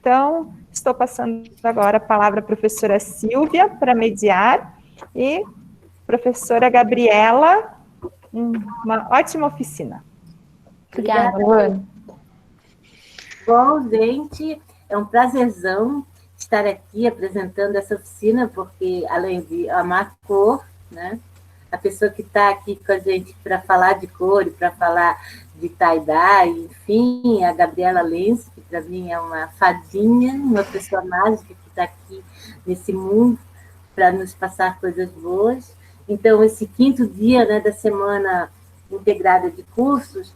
Então, estou passando agora a palavra à professora Silvia para mediar e professora Gabriela, uma ótima oficina. Obrigada, Luana. Bom, gente, é um prazerzão estar aqui apresentando essa oficina, porque além de amar cor, né, a pessoa que está aqui com a gente para falar de cor e para falar de tie-dye, enfim, a Gabriela Lenz, que para mim é uma fadinha, uma pessoa mágica que está aqui nesse mundo para nos passar coisas boas. Então, esse 5º dia, né, da semana integrada de cursos,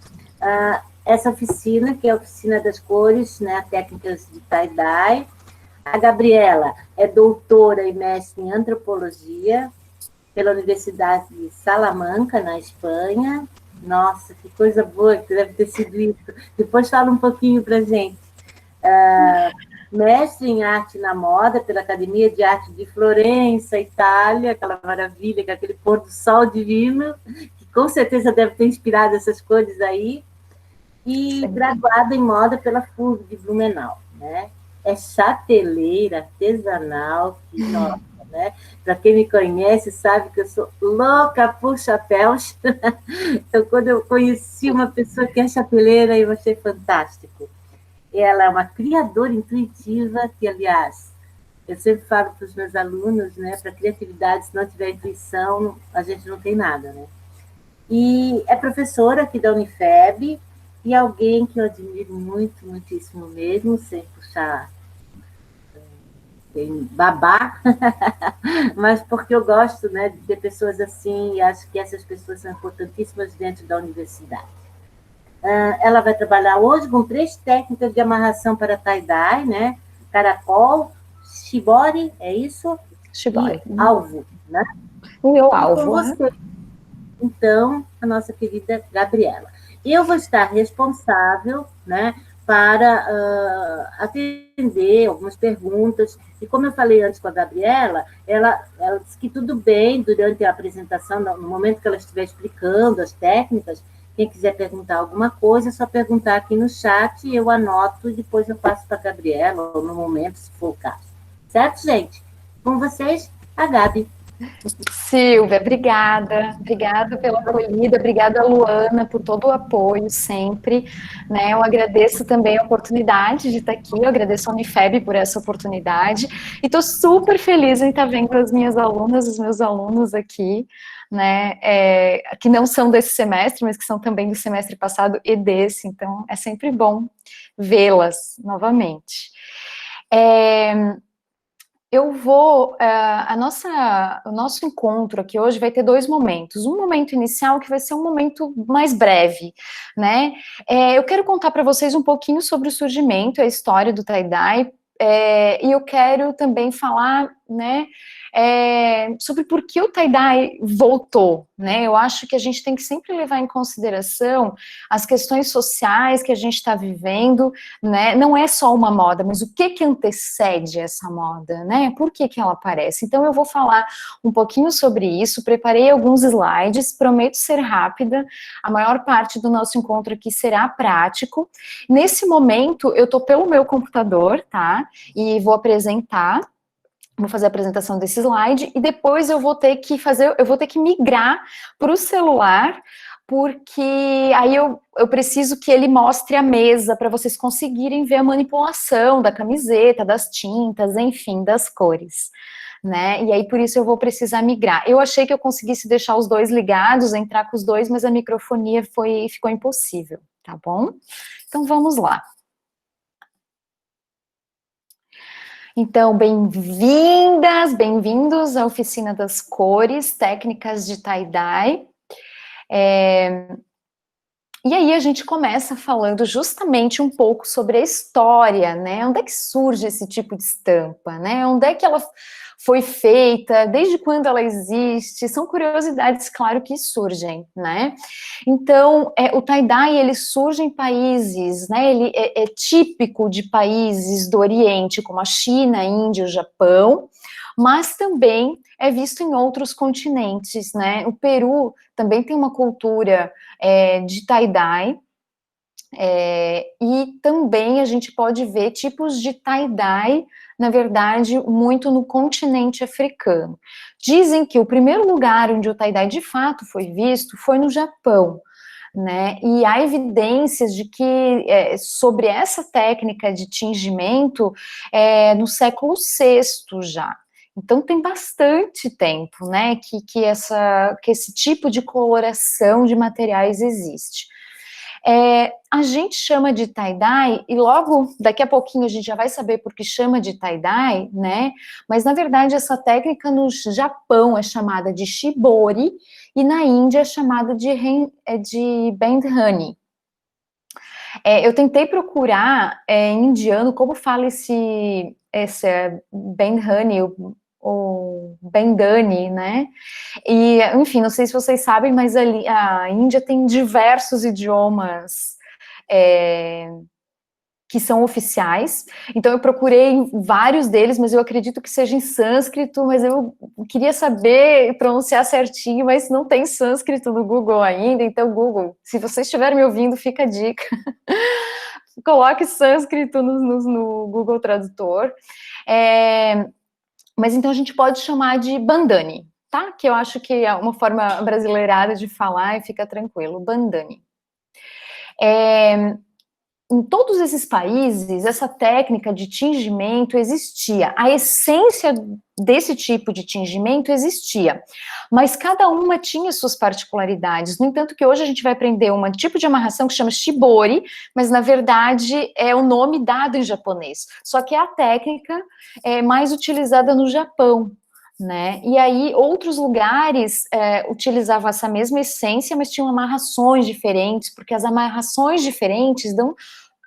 essa oficina, que é a oficina das cores, né, técnicas de tie-dye. A Gabriela é doutora e mestre em antropologia pela Universidade de Salamanca, na Espanha. Nossa, que coisa boa que deve ter sido isso. Depois fala um pouquinho para a gente. Mestre em arte na moda pela Academia de Arte de Florença, Itália, aquela maravilha, com aquele pôr do sol divino, que com certeza deve ter inspirado essas cores aí. E graduada em moda pela FURB de Blumenau, né? É chapeleira artesanal, que nossa, né? Para quem me conhece, sabe que eu sou louca por chapéus. Então, quando eu conheci uma pessoa que é chapeleira, eu achei fantástico. Ela é uma criadora intuitiva, que, aliás, eu sempre falo para os meus alunos, né? Para a criatividade, se não tiver intuição, a gente não tem nada, né? E é professora aqui da Unifeb, e alguém que eu admiro muito, muitíssimo mesmo, sem puxar sem babar, mas porque eu gosto, né, de ter pessoas assim, e acho que essas pessoas são importantíssimas dentro da universidade. Ela vai trabalhar hoje com 3 técnicas de amarração para tie-dye, né? Caracol, shibori, é isso? Shibori. E alvo, né? O meu alvo. Com você, então, a nossa querida Gabriela. Eu vou estar responsável, né, para atender algumas perguntas. E como eu falei antes com a Gabriela, ela disse que tudo bem durante a apresentação, no momento que ela estiver explicando as técnicas, quem quiser perguntar alguma coisa, é só perguntar aqui no chat, eu anoto e depois eu passo para a Gabriela, ou no momento, se for o caso. Certo, gente? Com vocês, a Gabi. Silvia, obrigada pela acolhida, obrigada, Luana, por todo o apoio sempre, né, eu agradeço também a oportunidade de estar aqui, eu agradeço a Unifeb por essa oportunidade, e estou super feliz em estar vendo as minhas alunas, os meus alunos aqui, né, que não são desse semestre, mas que são também do semestre passado e desse, então é sempre bom vê-las novamente. Eu vou, o nosso encontro aqui hoje vai ter 2 momentos, um momento inicial que vai ser um momento mais breve, né, eu quero contar para vocês um pouquinho sobre o surgimento, a história do tie-dye, e eu quero também falar, né, sobre por que o tie-dye voltou, né, eu acho que a gente tem que sempre levar em consideração as questões sociais que a gente está vivendo, né, não é só uma moda, mas o que antecede essa moda, né, por que ela aparece? Então eu vou falar um pouquinho sobre isso, preparei alguns slides, prometo ser rápida, a maior parte do nosso encontro aqui será prático. Nesse momento eu tô pelo meu computador, tá, e vou fazer a apresentação desse slide, e depois eu vou ter que migrar para o celular, porque aí eu preciso que ele mostre a mesa, para vocês conseguirem ver a manipulação da camiseta, das tintas, enfim, das cores, né, e aí por isso eu vou precisar migrar. Eu achei que eu conseguisse deixar os 2 ligados, entrar com os 2, mas a microfonia ficou impossível, tá bom? Então vamos lá. Então, bem-vindas, bem-vindos à Oficina das Cores, Técnicas de tie-dye. E aí a gente começa falando justamente um pouco sobre a história, né? Onde é que surge esse tipo de estampa, né? Onde é que ela foi feita, desde quando ela existe? São curiosidades, claro, que surgem, né? Então, o tie-dye, ele surge em países, né? Ele é típico de países do Oriente, como a China, a Índia, o Japão, mas também é visto em outros continentes, né? O Peru também tem uma cultura de tie-dye, E também a gente pode ver tipos de tie-dye, na verdade, muito no continente africano. Dizem que o primeiro lugar onde o tie-dye de fato foi visto foi no Japão, né? E há evidências de que sobre essa técnica de tingimento no século VI já. Então tem bastante tempo, né, que esse tipo de coloração de materiais existe. A gente chama de tie-dye, e logo daqui a pouquinho a gente já vai saber por que chama de tie-dye, né? Mas na verdade essa técnica no Japão é chamada de shibori e na Índia é chamada de bandhani. Eu tentei procurar em indiano como fala esse bandhani, ou bandhani, né? E, enfim, não sei se vocês sabem, mas ali, a Índia tem diversos idiomas que são oficiais, então eu procurei vários deles, mas eu acredito que seja em sânscrito, mas eu queria saber pronunciar certinho, mas não tem sânscrito no Google ainda, então Google, se vocês estiverem me ouvindo, fica a dica, coloque sânscrito no Google Tradutor, mas então a gente pode chamar de bandhani, tá? Que eu acho que é uma forma brasileirada de falar e fica tranquilo, bandhani. Em todos esses países, essa técnica de tingimento existia. A essência desse tipo de tingimento existia, mas cada uma tinha suas particularidades. No entanto, que hoje a gente vai aprender um tipo de amarração que chama shibori, mas na verdade é o nome dado em japonês. Só que é a técnica mais utilizada no Japão, né? E aí outros lugares utilizavam essa mesma essência, mas tinham amarrações diferentes, porque as amarrações diferentes dão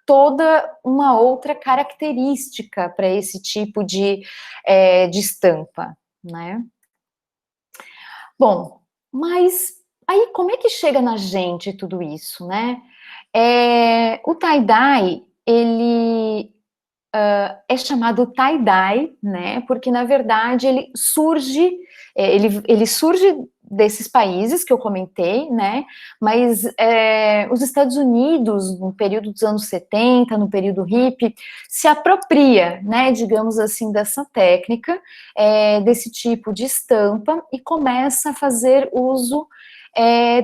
toda uma outra característica para esse tipo de estampa, né? Bom, mas aí como é que chega na gente tudo isso, né? O tie-dye, ele é chamado tie-dye, né? Porque na verdade ele surge desses países que eu comentei, né? Mas os Estados Unidos, no período dos anos 70, no período hippie, se apropria, né? Digamos assim, dessa técnica, desse tipo de estampa e começa a fazer uso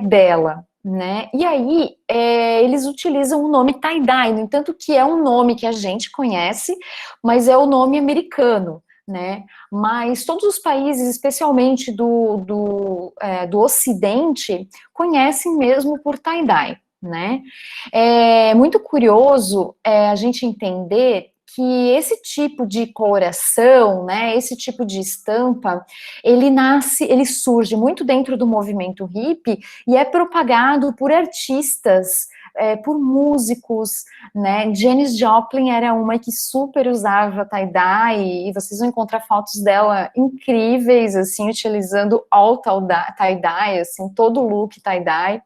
dela, né? E aí eles utilizam o nome tie-dye, no entanto que é um nome que a gente conhece, mas é o nome americano, né? Mas todos os países, especialmente do Ocidente, conhecem mesmo por tie-dye, né? É muito curioso a gente entender que esse tipo de coloração, né, esse tipo de estampa, ele surge muito dentro do movimento hippie e é propagado por artistas, por músicos, né? Janis Joplin era uma que super usava tie-dye e vocês vão encontrar fotos dela incríveis, assim, utilizando all tie-dye, assim, todo o look tie-dye.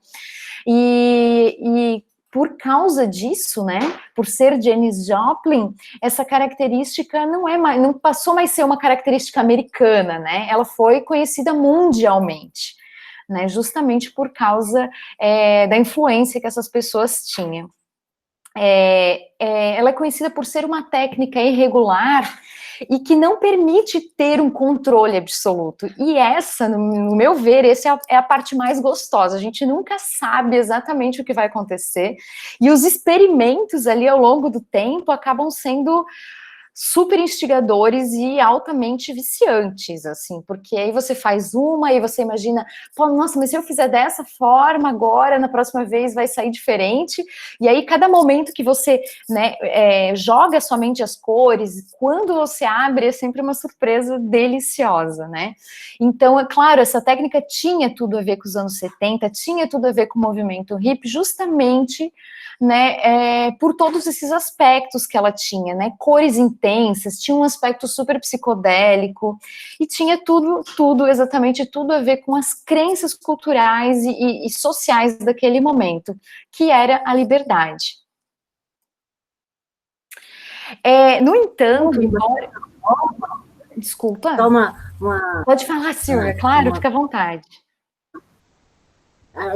E por causa disso, né, por ser Janis Joplin, essa característica não passou mais a ser uma característica americana, né, ela foi conhecida mundialmente, né, justamente por causa da influência que essas pessoas tinham. Ela é conhecida por ser uma técnica irregular e que não permite ter um controle absoluto. E essa, no meu ver, essa é a parte mais gostosa. A gente nunca sabe exatamente o que vai acontecer. E os experimentos ali ao longo do tempo acabam sendo super instigadores e altamente viciantes, assim, porque aí você faz uma e você imagina, pô, nossa, mas se eu fizer dessa forma agora, na próxima vez vai sair diferente, e aí cada momento que você, né, joga somente as cores, quando você abre é sempre uma surpresa deliciosa, né, então, é claro, essa técnica tinha tudo a ver com os anos 70, tinha tudo a ver com o movimento hippie, justamente, né, por todos esses aspectos que ela tinha, né, cores intensas, tinha um aspecto super psicodélico, e tinha exatamente tudo a ver com as crenças culturais e sociais daquele momento, que era a liberdade. No entanto, embora... Desculpa. Toma Pode falar, Silvia, claro, fica à vontade.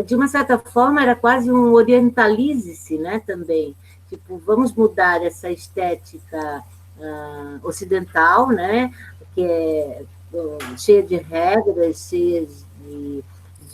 de uma certa forma, era quase um orientalize-se, né, também. Tipo, vamos mudar essa estética ocidental, né, que é cheia de regras, cheia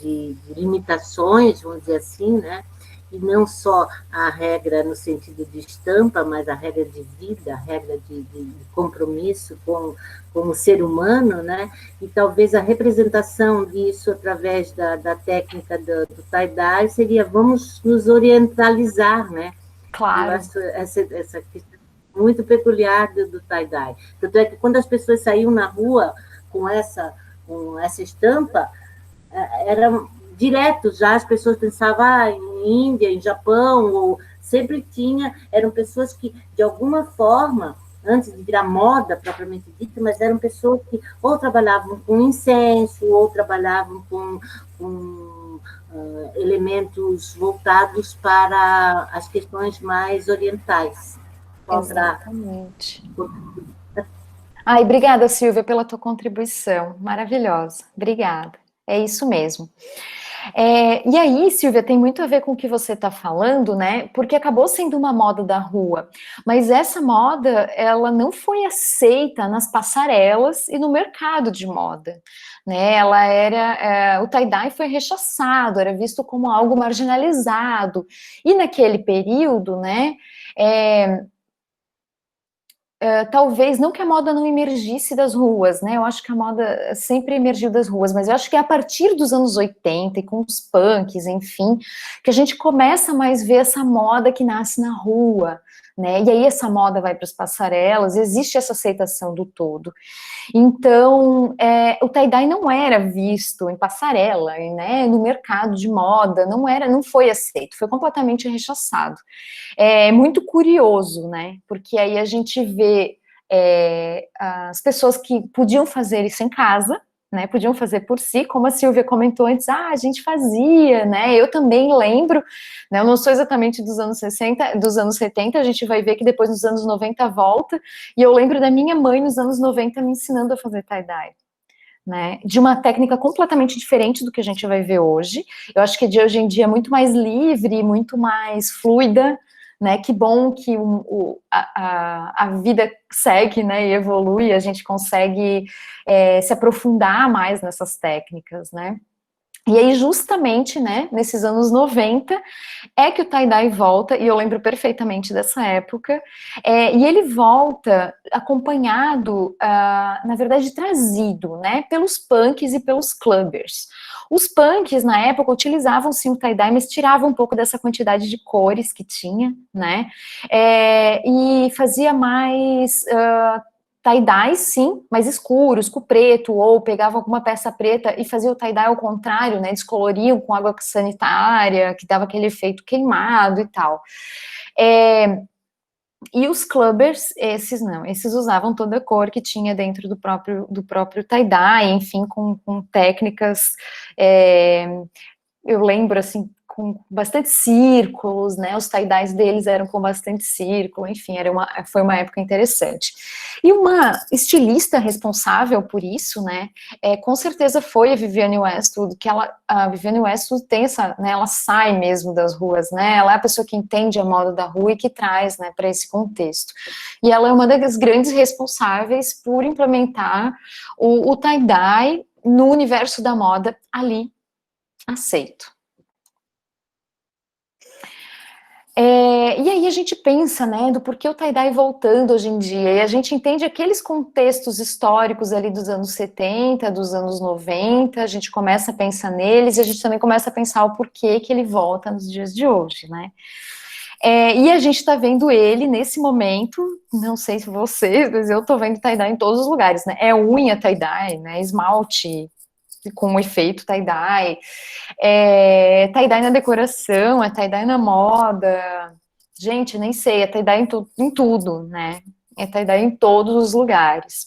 de limitações, vamos dizer assim, né, e não só a regra no sentido de estampa, mas a regra de vida, a regra de compromisso com o ser humano, né? E talvez a representação disso através da técnica do tie-dye seria vamos nos orientalizar, né? Claro. Eu acho essa questão muito peculiar do tie-dye. Tanto é que quando as pessoas saíam na rua com essa estampa, era direto já, as pessoas pensavam em Índia, em Japão, ou sempre eram pessoas que, de alguma forma, antes de virar moda propriamente dita, mas eram pessoas que ou trabalhavam com incenso, ou trabalhavam com elementos voltados para as questões mais orientais. Exatamente. Ai, obrigada, Silvia, pela tua contribuição, maravilhosa, obrigada, é isso mesmo. E aí, Silvia, tem muito a ver com o que você está falando, né? Porque acabou sendo uma moda da rua, mas essa moda, ela não foi aceita nas passarelas e no mercado de moda, né? Ela era, o tie-dye foi rechaçado, era visto como algo marginalizado, e naquele período, né? Talvez, não que a moda não emergisse das ruas, né, eu acho que a moda sempre emergiu das ruas, mas eu acho que é a partir dos anos 80 e com os punks, enfim, que a gente começa a mais ver essa moda que nasce na rua, né, e aí essa moda vai para as passarelas, existe essa aceitação do todo. Então, o tie-dye não era visto em passarela, né, no mercado de moda, não foi aceito, foi completamente rechaçado. É muito curioso, né, porque aí a gente vê as pessoas que podiam fazer isso em casa, né, podiam fazer por si, como a Silvia comentou antes, a gente fazia, né, eu também lembro, né, eu não sou exatamente dos anos 60, dos anos 70, a gente vai ver que depois nos anos 90 volta, e eu lembro da minha mãe nos anos 90 me ensinando a fazer tie-dye, né, de uma técnica completamente diferente do que a gente vai ver hoje, eu acho que de hoje em dia é muito mais livre, muito mais fluida, né, que bom que a vida segue, né, e evolui, a gente consegue se aprofundar mais nessas técnicas, né. E aí, justamente, né, nesses anos 90, é que o tie-dye volta, e eu lembro perfeitamente dessa época, e ele volta acompanhado, na verdade, trazido, né, pelos punks e pelos clubbers. Os punks, na época, utilizavam sim o tie-dye, mas tiravam um pouco dessa quantidade de cores que tinha, né, e fazia mais tie-dye, sim, mais escuros, com preto, ou pegava alguma peça preta e fazia o tie-dye ao contrário, né, descoloriam com água sanitária, que dava aquele efeito queimado e tal. E os clubbers, esses não, esses usavam toda a cor que tinha dentro do próprio tie-dye, enfim, com técnicas, eu lembro, assim, com bastante círculos, né, os tie-dyes deles eram com bastante círculo, enfim, foi uma época interessante. E uma estilista responsável por isso, né, com certeza foi a Vivienne Westwood, a Vivienne Westwood tem essa, né, ela sai mesmo das ruas, né, ela é a pessoa que entende a moda da rua e que traz, né, para esse contexto. E ela é uma das grandes responsáveis por implementar o tie-dye no universo da moda ali aceito. E aí a gente pensa, né, do porquê o tie-dye voltando hoje em dia, e a gente entende aqueles contextos históricos ali dos anos 70, dos anos 90, a gente começa a pensar neles, e a gente também começa a pensar o porquê que ele volta nos dias de hoje, né. E a gente tá vendo ele nesse momento, não sei se vocês, mas eu tô vendo tie-dye em todos os lugares, né, unha tie-dye, né, esmalte com efeito tie-dye, tie-dye na decoração, tie-dye na moda, gente, nem sei, tie-dye em tudo, né, É tie-dye em todos os lugares.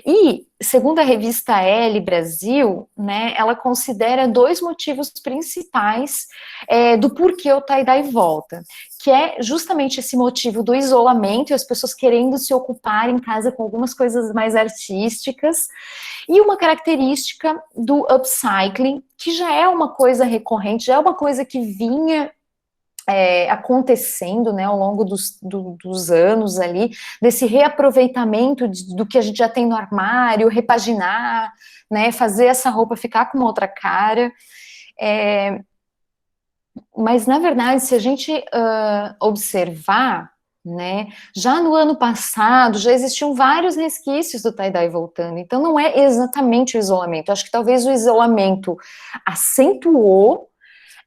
E, segundo a revista Elle Brasil, né, ela considera 2 motivos principais do porquê o tie-dye volta, que é justamente esse motivo do isolamento e as pessoas querendo se ocupar em casa com algumas coisas mais artísticas, e uma característica do upcycling, que já é uma coisa recorrente, já é uma coisa que vinha acontecendo, né, ao longo dos anos ali, desse reaproveitamento do que a gente já tem no armário, repaginar, né, fazer essa roupa ficar com uma outra cara. Mas, na verdade, se a gente observar, né, já no ano passado, já existiam vários resquícios do tie-dye voltando, então não é exatamente o isolamento, acho que talvez o isolamento acentuou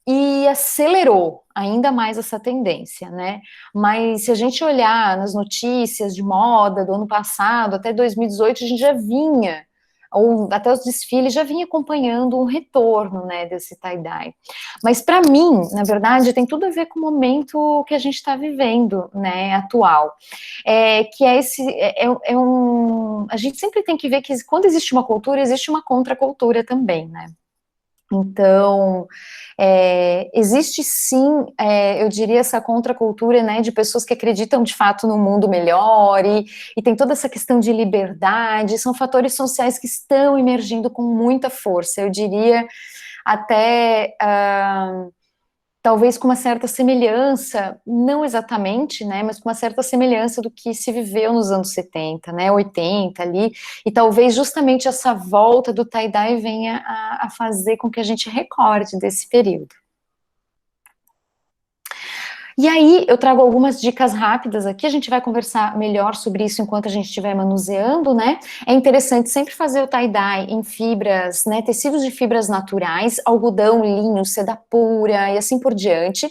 e acelerou ainda mais essa tendência, né? Mas se a gente olhar nas notícias de moda do ano passado, até 2018, a gente já vinha, ou até os desfiles, já vinha acompanhando um retorno, né, desse tie-dye. Mas para mim, na verdade, tem tudo a ver com o momento que a gente está vivendo, né, atual. Que é esse, a gente sempre tem que ver que quando existe uma cultura, existe uma contracultura também, né? Então, existe sim, eu diria, essa contracultura, né, de pessoas que acreditam de fato no mundo melhor, e tem toda essa questão de liberdade, são fatores sociais que estão emergindo com muita força, eu diria até, talvez com uma certa semelhança, não exatamente, né, mas com uma certa semelhança do que se viveu nos anos 70, né, 80 ali, e talvez justamente essa volta do tie-dye venha a fazer com que a gente recorde desse período. E aí, eu trago algumas dicas rápidas aqui, a gente vai conversar melhor sobre isso enquanto a gente estiver manuseando, né? É interessante sempre fazer o tie-dye em fibras, né, tecidos de fibras naturais, algodão, linho, seda pura e assim por diante.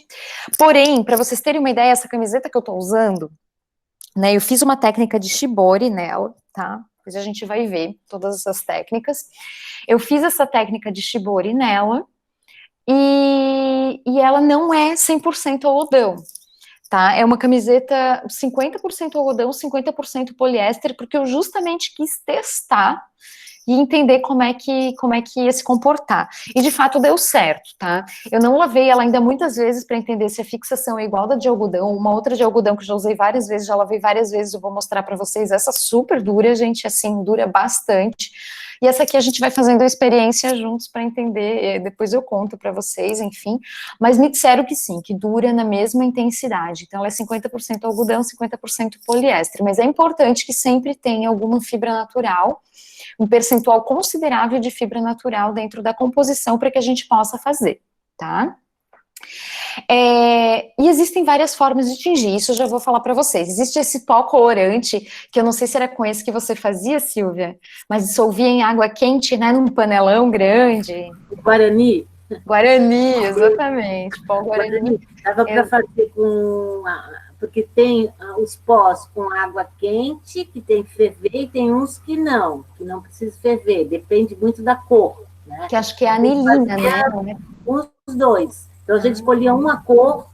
Porém, para vocês terem uma ideia, essa camiseta que eu tô usando, né, eu fiz uma técnica de shibori nela, tá? Depois a gente vai ver todas essas técnicas. Eu fiz essa técnica de shibori nela, e ela não é 100% algodão, tá? É uma camiseta 50% algodão, 50% poliéster, porque eu justamente quis testar e entender como é que ia se comportar. E de fato deu certo, tá? Eu não lavei ela ainda muitas vezes para entender se a fixação é igual da de algodão. Uma outra de algodão que eu já usei várias vezes, já lavei várias vezes, eu vou mostrar para vocês. Essa super dura, gente, assim, dura bastante. E essa aqui a gente vai fazendo a experiência juntos para entender, depois eu conto para vocês, enfim. Mas me disseram que sim, que dura na mesma intensidade. Então ela é 50% algodão, 50% poliéster. Mas é importante que sempre tenha alguma fibra natural, um percentual considerável de fibra natural dentro da composição para que a gente possa fazer, tá? E existem várias formas de tingir, isso eu já vou falar para vocês. Existe esse pó colorante, que eu não sei se era com esse que você fazia, Silvia, mas dissolvia em água quente, né, num panelão grande. Guarani. Guarani, exatamente, pó Guarani. Dava para fazer com... Porque tem os pós com água quente, que tem que ferver, e tem uns que não precisa ferver, depende muito da cor, né? Que acho que é a anilina, né? Os dois. Então, a gente escolhia uma cor,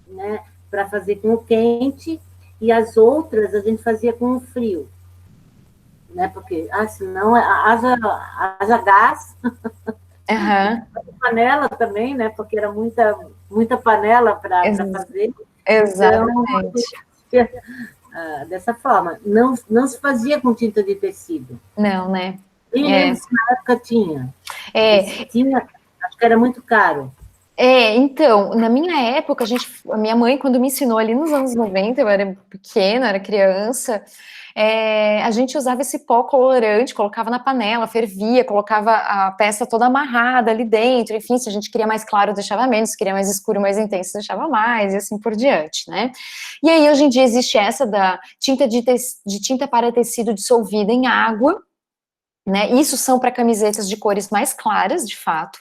né, para fazer com o quente, e as outras a gente fazia com o frio, né? Porque, senão haja gás. Uhum. Panela também, né? Porque era muita panela para fazer. Exatamente. Então, dessa forma. Não se fazia com tinta de tecido. Não, né? Nem lembro se na época tinha. Tinha, acho que era muito caro. Então, na minha época, a minha mãe, quando me ensinou ali nos anos 90, eu era pequena, era criança, a gente usava esse pó colorante, colocava na panela, fervia, colocava a peça toda amarrada ali dentro, enfim, se a gente queria mais claro, deixava menos, se queria mais escuro, mais intenso, deixava mais, e assim por diante, né? E aí, hoje em dia, existe essa da tinta de tinta para tecido dissolvida em água, né? Isso são para camisetas de cores mais claras, de fato.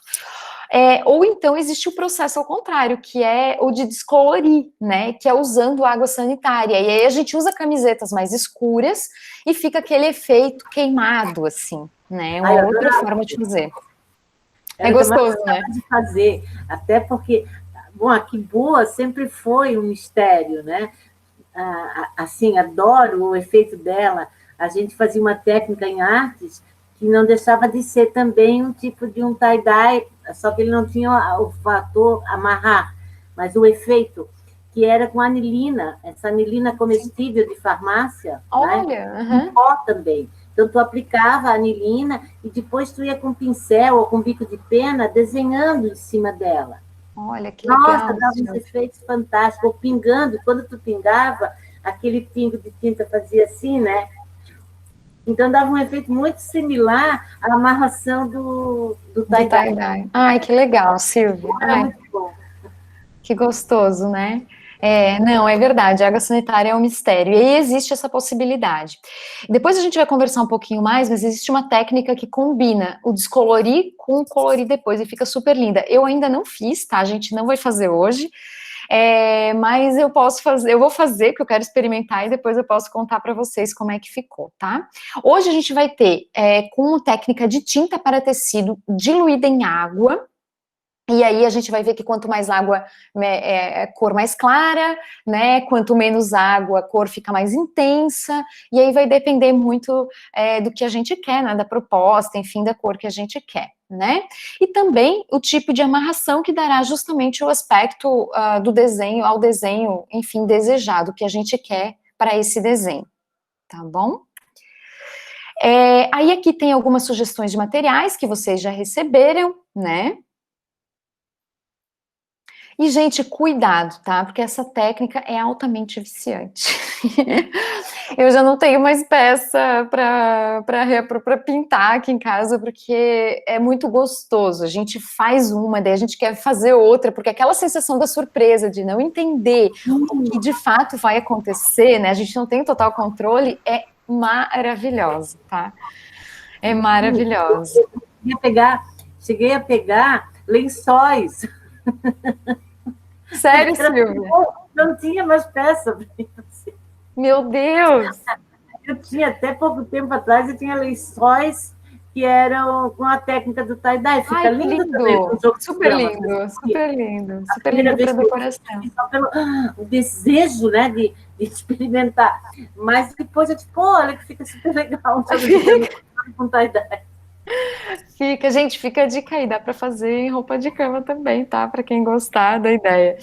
Ou então existe o processo ao contrário, que é o de descolorir, né, que é usando água sanitária, e aí a gente usa camisetas mais escuras e fica aquele efeito queimado, assim, né, uma outra forma de fazer. É gostoso, né? De fazer, até porque, bom, a Quiboa sempre foi um mistério, né, assim, adoro o efeito dela. A gente fazia uma técnica em artes que não deixava de ser também um tipo de um tie-dye, só que ele não tinha o fator amarrar, mas o efeito, que era com anilina, essa anilina comestível de farmácia, Olha, né? Pó também. Então, tu aplicava a anilina e depois tu ia com pincel ou com bico de pena desenhando em cima dela. Olha, que legal. Nossa, dava uns efeitos fantásticos. Ou pingando, quando tu pingava, aquele pingo de tinta fazia assim, né? Então, dava um efeito muito similar à amarração do tie-dye. Ai, que legal, Silvia. Era muito bom. Que gostoso, né? Não, é verdade, a água sanitária é um mistério, e aí existe essa possibilidade. Depois a gente vai conversar um pouquinho mais, mas existe uma técnica que combina o descolorir com o colorir depois, e fica super linda. Eu ainda não fiz, tá? A gente não vai fazer hoje, mas eu posso fazer, eu vou fazer, porque eu quero experimentar, e depois eu posso contar para vocês como é que ficou, tá? Hoje a gente vai ter, com técnica de tinta para tecido diluída em água. E aí a gente vai ver que quanto mais água, cor mais clara, né? Quanto menos água, a cor fica mais intensa. E aí vai depender muito do que a gente quer, né? Da proposta, enfim, da cor que a gente quer, né? E também o tipo de amarração que dará justamente o aspecto do desenho ao desenho, enfim, desejado, que a gente quer para esse desenho, tá bom? Aí aqui tem algumas sugestões de materiais que vocês já receberam, né? E, gente, cuidado, tá? Porque essa técnica é altamente viciante. Eu já não tenho mais peça para pintar aqui em casa, porque é muito gostoso. A gente faz uma, daí a gente quer fazer outra, porque aquela sensação da surpresa, de não entender o que de fato vai acontecer, né? A gente não tem total controle, é maravilhosa, tá? É maravilhosa. Cheguei a pegar lençóis. Sério, Silvia? Não tinha mais peça. Meu Deus! Eu tinha, até pouco tempo atrás, eu tinha lençóis que eram com a técnica do tie-dye. Fica lindo também. Super lindo, super lindo. Super lindo para decoração. Só pelo o desejo, né, de experimentar. Mas depois eu tipo, olha que fica super legal. Com tie-dye. Fica, gente, fica a dica aí, dá para fazer em roupa de cama também, tá? Para quem gostar da ideia.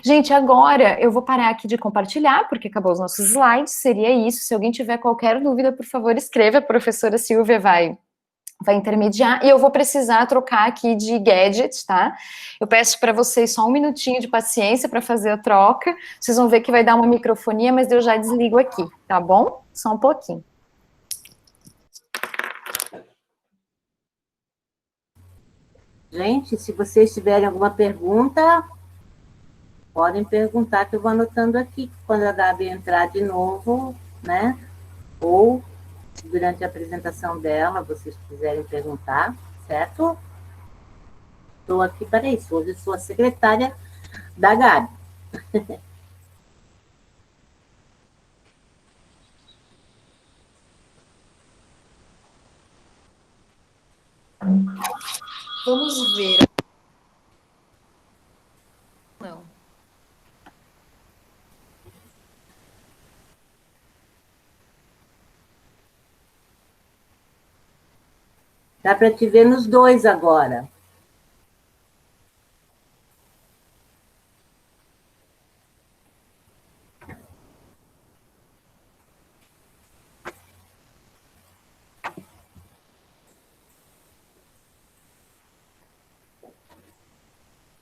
Gente, agora eu vou parar aqui de compartilhar, porque acabou os nossos slides, seria isso. Se alguém tiver qualquer dúvida, por favor, escreva, a professora Silvia vai intermediar, e eu vou precisar trocar aqui de gadget, tá? Eu peço para vocês só um minutinho de paciência para fazer a troca, vocês vão ver que vai dar uma microfonia, mas eu já desligo aqui, tá bom? Só um pouquinho. Gente, se vocês tiverem alguma pergunta, podem perguntar, que eu vou anotando aqui. Quando a Gabi entrar de novo, né? Ou durante a apresentação dela, vocês quiserem perguntar, certo? Estou aqui para isso. Hoje eu sou a secretária da Gabi. Vamos ver. Não. Dá para te ver nos dois agora.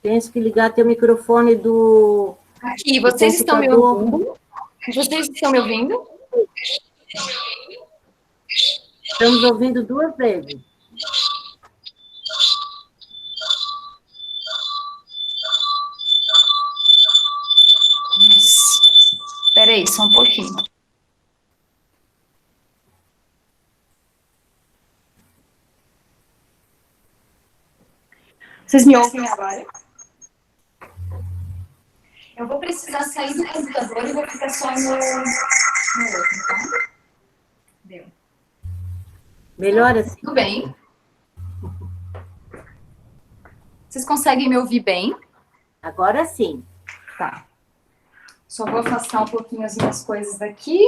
Tens que ligar teu microfone do... Aqui, vocês estão me ouvindo? Vocês estão me ouvindo? Estamos ouvindo duas vezes. Espera aí, só um pouquinho. Vocês me ouvem agora? Eu vou precisar sair do computador e vou ficar só no outro, tá? Deu. Melhor assim. Tudo bem. Vocês conseguem me ouvir bem? Agora sim. Tá. Só vou afastar um pouquinho as minhas coisas daqui.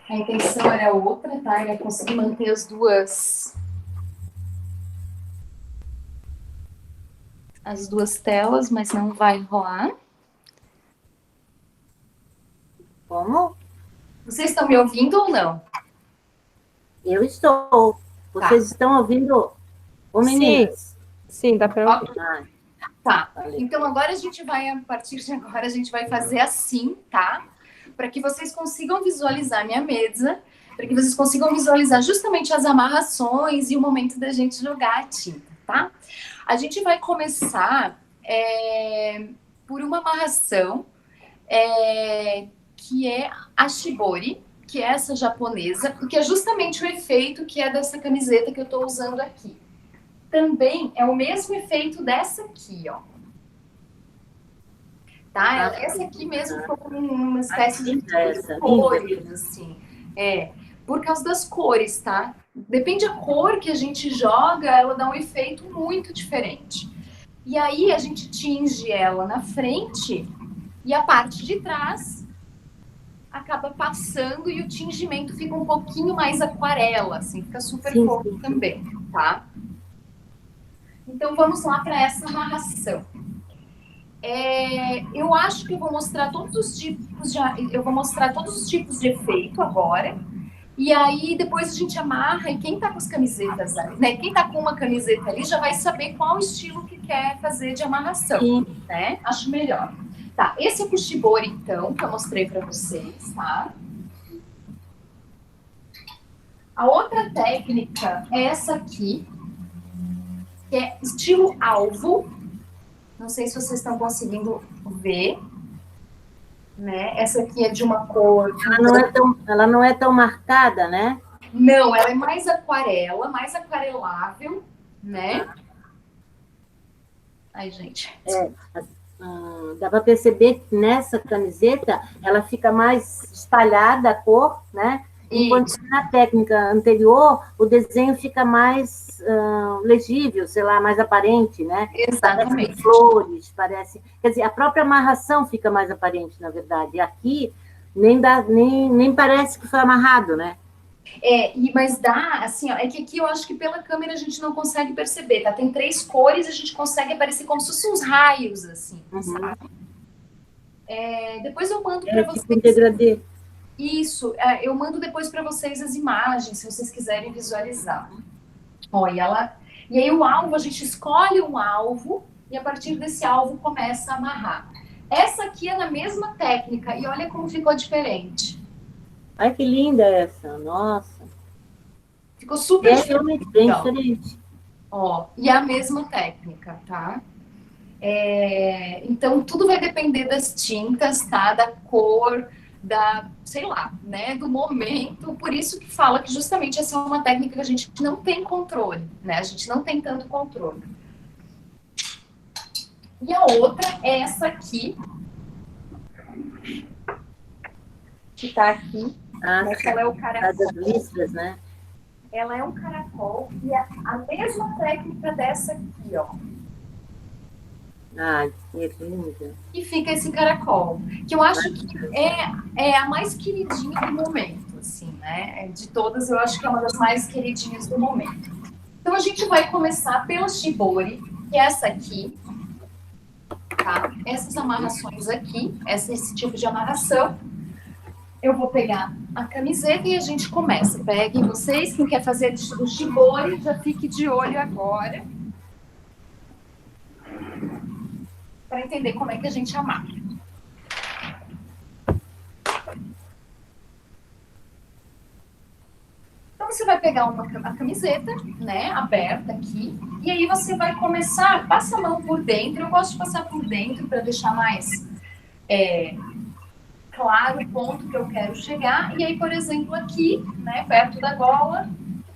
A intenção era outra, tá? Era conseguir manter as duas telas, mas não vai rolar. Como? Vocês estão me ouvindo ou não? Eu estou. Vocês estão ouvindo? Ô, meninas? Sim, dá para ouvir. Ah, Tá. valeu. Então agora a partir de agora, a gente vai fazer assim, tá? Para que vocês consigam visualizar minha mesa, para que vocês consigam visualizar justamente as amarrações e o momento da gente jogar a tinta, tá? A gente vai começar por uma amarração que é a shibori, que é essa japonesa, porque é justamente o efeito que é dessa camiseta que eu estou usando aqui. Também é o mesmo efeito dessa aqui, ó. Tá? Essa aqui mesmo ficou com uma espécie de cores, assim. Por causa das cores, tá? Depende da cor que a gente joga, ela dá um efeito muito diferente. E aí a gente tinge ela na frente e a parte de trás acaba passando e o tingimento fica um pouquinho mais aquarela, assim, fica super fofo também, tá? Então vamos lá para essa amarração. Eu acho que eu vou mostrar todos os tipos de efeito agora. E aí depois a gente amarra e quem tá com as camisetas ali, né? Quem tá com uma camiseta ali já vai saber qual estilo que quer fazer de amarração, né? Acho melhor. Tá, esse é o shibori, então, que eu mostrei para vocês, tá? A outra técnica é essa aqui, que é estilo alvo. Não sei se vocês estão conseguindo ver, né? Essa aqui é de uma cor... Ela não é tão marcada, né? Não, ela é mais aquarela, mais aquarelável, né? Ai, gente. Dá para perceber que nessa camiseta ela fica mais espalhada a cor, né? Enquanto na técnica anterior o desenho fica mais legível, sei lá, mais aparente, né? Exatamente. Parece flores, parece... Quer dizer, a própria amarração fica mais aparente, na verdade. E aqui nem parece que foi amarrado, né? Mas dá, assim, ó, é que aqui eu acho que pela câmera a gente não consegue perceber, tá? Tem 3 cores, a gente consegue aparecer como se fossem uns raios, assim, sabe? Depois eu mando para vocês. Tipo um degradê. Isso, eu mando depois para vocês as imagens, se vocês quiserem visualizar. Olha, e aí o alvo, a gente escolhe um alvo e a partir desse alvo começa a amarrar. Essa aqui é na mesma técnica e olha como ficou diferente. Ai, que linda essa, nossa. Ficou super diferente. Realmente bem diferente. E a mesma técnica, tá? Então, tudo vai depender das tintas, tá? Da cor, sei lá, né? Do momento. Por isso que fala que justamente essa é uma técnica que a gente não tem controle, né? A gente não tem tanto controle. E a outra é essa aqui. Que tá aqui. Ela é o caracol. Das listras, né? Ela é um caracol e é a mesma técnica dessa aqui, ó. Ah, que linda. E fica esse caracol, que eu acho que é a mais queridinha do momento, assim, né? De todas, eu acho que é uma das mais queridinhas do momento. Então, a gente vai começar pela shibori, que é essa aqui, tá? Essas amarrações aqui, esse tipo de amarração. Eu vou pegar a camiseta e a gente começa. Peguem vocês, quem quer fazer o shibori, já fique de olho agora. Para entender como é que a gente amarra. Então, você vai pegar a camiseta, né, aberta aqui, e aí você vai começar, passa a mão por dentro. Eu gosto de passar por dentro para deixar mais claro o ponto que eu quero chegar. E aí, por exemplo, aqui, né, perto da gola,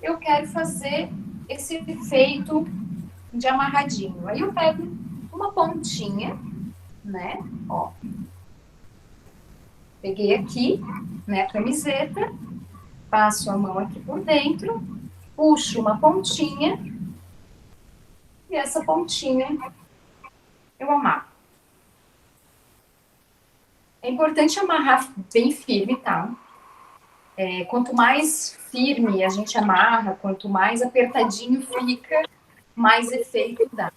eu quero fazer esse efeito de amarradinho. Aí eu pego uma pontinha, né, ó. Peguei aqui, né, a camiseta, passo a mão aqui por dentro, puxo uma pontinha E essa pontinha eu amarro. É importante amarrar bem firme, tá? Quanto mais firme a gente amarra, quanto mais apertadinho fica, mais efeito dá.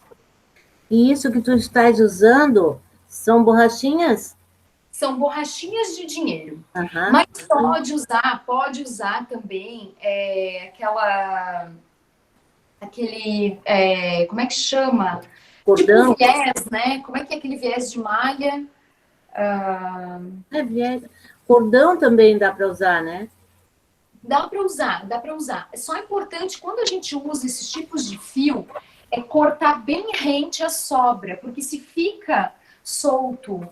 E isso que tu estás usando são borrachinhas? São borrachinhas de dinheiro. Aham. Mas pode usar também como é que chama? Cordão? Tipo viés, né? Como é que é aquele viés de malha? É viés. Cordão também dá para usar, né? Dá para usar, dá para usar. É só importante, quando a gente usa esses tipos de fio, é cortar bem rente a sobra, porque se fica solto,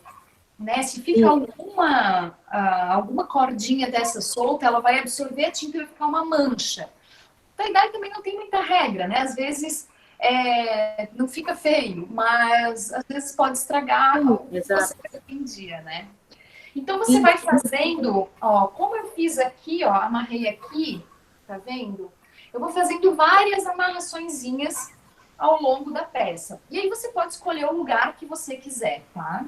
né? Se fica alguma cordinha dessa solta, ela vai absorver a tinta e vai ficar uma mancha. A ideia também não tem muita regra, né? Às vezes não fica feio, mas às vezes pode estragar Sim, o que você exato. pretendia, né? Então você E, vai fazendo, ó, como eu fiz aqui, ó, amarrei aqui, tá vendo? Eu vou fazendo várias amarraçõezinhas ao longo da peça. E aí você pode escolher o lugar que você quiser, tá?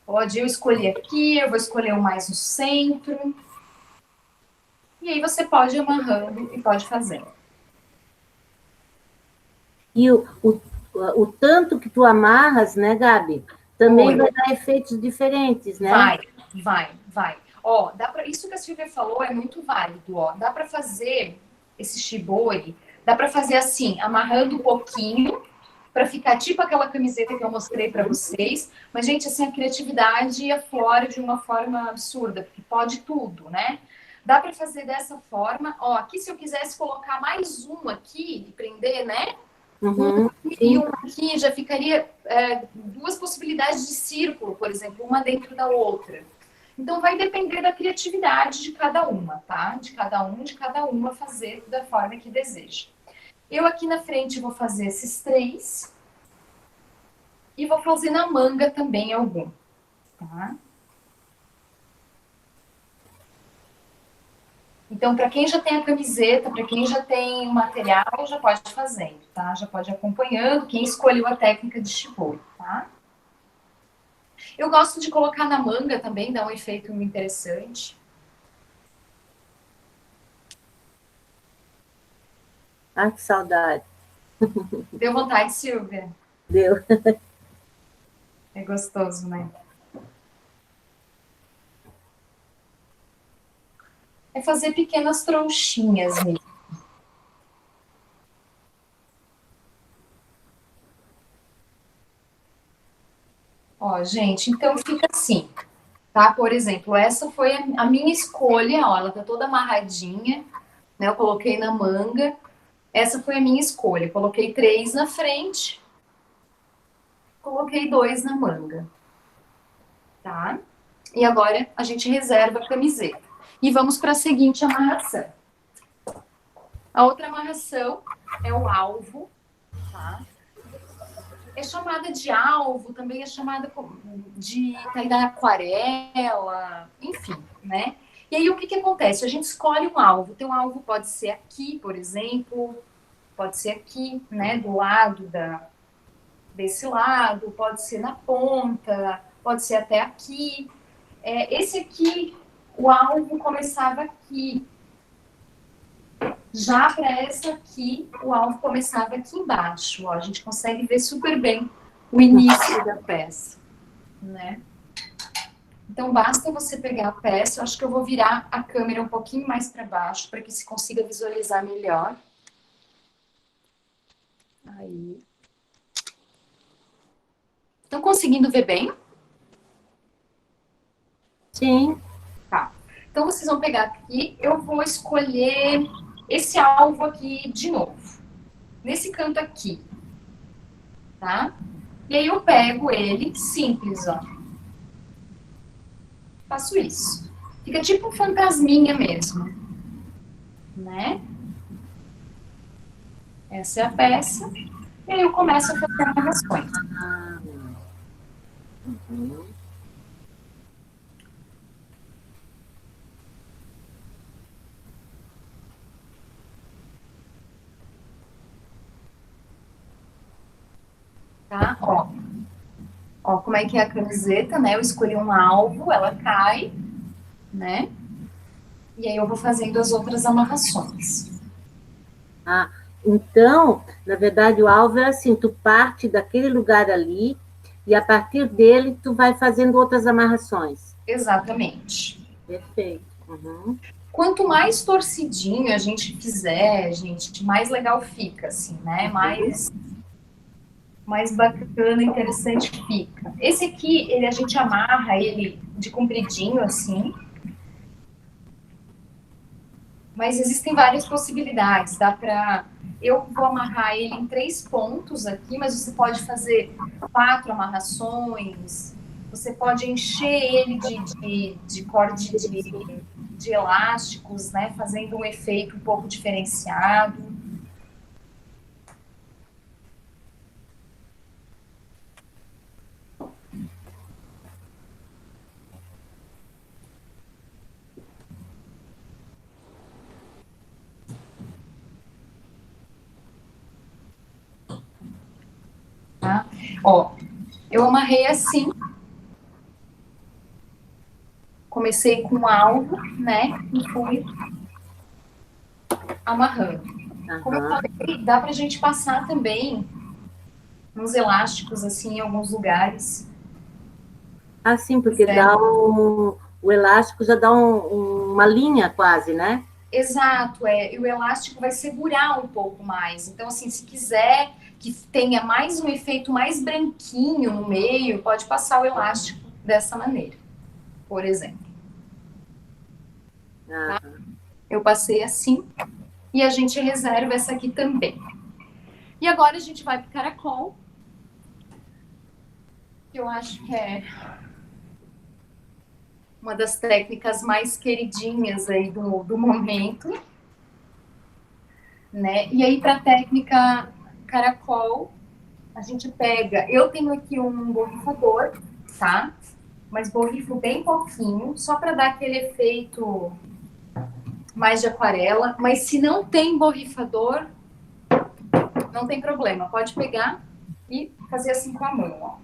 Pode eu escolher aqui, eu vou escolher o mais no centro. E aí você pode ir amarrando e pode fazer. o tanto que tu amarras, né, Gabi? Também Oi. vai dar efeitos diferentes, né? Vai. Ó, isso que a Silvia falou é muito válido, ó. Dá para fazer esse shibori, dá para fazer assim, amarrando um pouquinho, para ficar tipo aquela camiseta que eu mostrei para vocês. Mas, gente, assim, a criatividade aflora de uma forma absurda, porque pode tudo, né? Dá para fazer dessa forma. Ó, aqui se eu quisesse colocar mais um aqui e prender, né? Uhum, E sim. um aqui já ficaria duas possibilidades de círculo, por exemplo, uma dentro da outra. Então vai depender da criatividade de cada uma, tá? De cada uma fazer da forma que deseja. Eu aqui na frente vou fazer esses 3 e vou fazer na manga também algum, tá? Então, para quem já tem a camiseta, para quem já tem o material, já pode ir fazendo, tá? Já pode ir acompanhando, quem escolheu a técnica de shibori, tá? Eu gosto de colocar na manga também, dá um efeito interessante. Ah, que saudade. Deu vontade, Silvia? Deu. É gostoso, né? É fazer pequenas trouxinhas mesmo. Ó, gente, então fica assim, tá? Por exemplo, essa foi a minha escolha, ó, ela tá toda amarradinha, né? Eu coloquei na manga. Essa foi a minha escolha. Coloquei 3 na frente, coloquei 2 na manga, tá? E agora a gente reserva a camiseta. E vamos para a seguinte amarração. A outra amarração é o alvo, tá? É chamada de alvo, também é chamada de tairá aquarela, enfim, né? E aí o que acontece? A gente escolhe um alvo. Então, o alvo pode ser aqui, por exemplo, pode ser aqui, né, do lado desse lado, pode ser na ponta, pode ser até aqui. Esse aqui, o alvo começava aqui. Já para essa aqui, o alvo começava aqui embaixo. Ó, a gente consegue ver super bem o início da peça, né? Então, basta você pegar a peça. Eu acho que eu vou virar a câmera um pouquinho mais para baixo, para que se consiga visualizar melhor. Aí. Estão conseguindo ver bem? Sim. Tá. Então, vocês vão pegar aqui. Eu vou escolher esse alvo aqui de novo. Nesse canto aqui, tá? E aí eu pego ele simples, ó. Faço isso. Fica tipo um fantasminha mesmo, né? Essa é a peça. E aí eu começo a fazer amarrações. Uhum. Ó, como é que é a camiseta, né? Eu escolhi um alvo, ela cai, né? E aí eu vou fazendo as outras amarrações. Ah, então, na verdade, o alvo é assim, tu parte daquele lugar ali e a partir dele tu vai fazendo outras amarrações. Exatamente. Perfeito. Uhum. Quanto mais torcidinho a gente fizer, gente, mais legal fica, assim, né? Mais bacana, interessante fica. Esse aqui, a gente amarra ele de compridinho, assim. Mas existem várias possibilidades. Eu vou amarrar ele em 3 pontos aqui, mas você pode fazer 4 amarrações. Você pode encher ele de corte de elásticos, né? Fazendo um efeito um pouco diferenciado. Tá? Ó, eu amarrei assim. Comecei com algo, né? E fui amarrando. Como eu falei, dá pra gente passar também uns elásticos assim em alguns lugares. Ah, sim, porque dá o elástico já dá uma linha quase, né? Exato, e o elástico vai segurar um pouco mais. Então, assim, se quiser que tenha mais um efeito mais branquinho no meio, pode passar o elástico dessa maneira, por exemplo. Tá? Eu passei assim e a gente reserva essa aqui também. E agora a gente vai para o caracol, que eu acho que é uma das técnicas mais queridinhas aí do momento, né? E aí, para a técnica caracol, a gente pega... Eu tenho aqui um borrifador, tá? Mas borrifo bem pouquinho, só para dar aquele efeito mais de aquarela. Mas se não tem borrifador, não tem problema. Pode pegar e fazer assim com a mão, ó.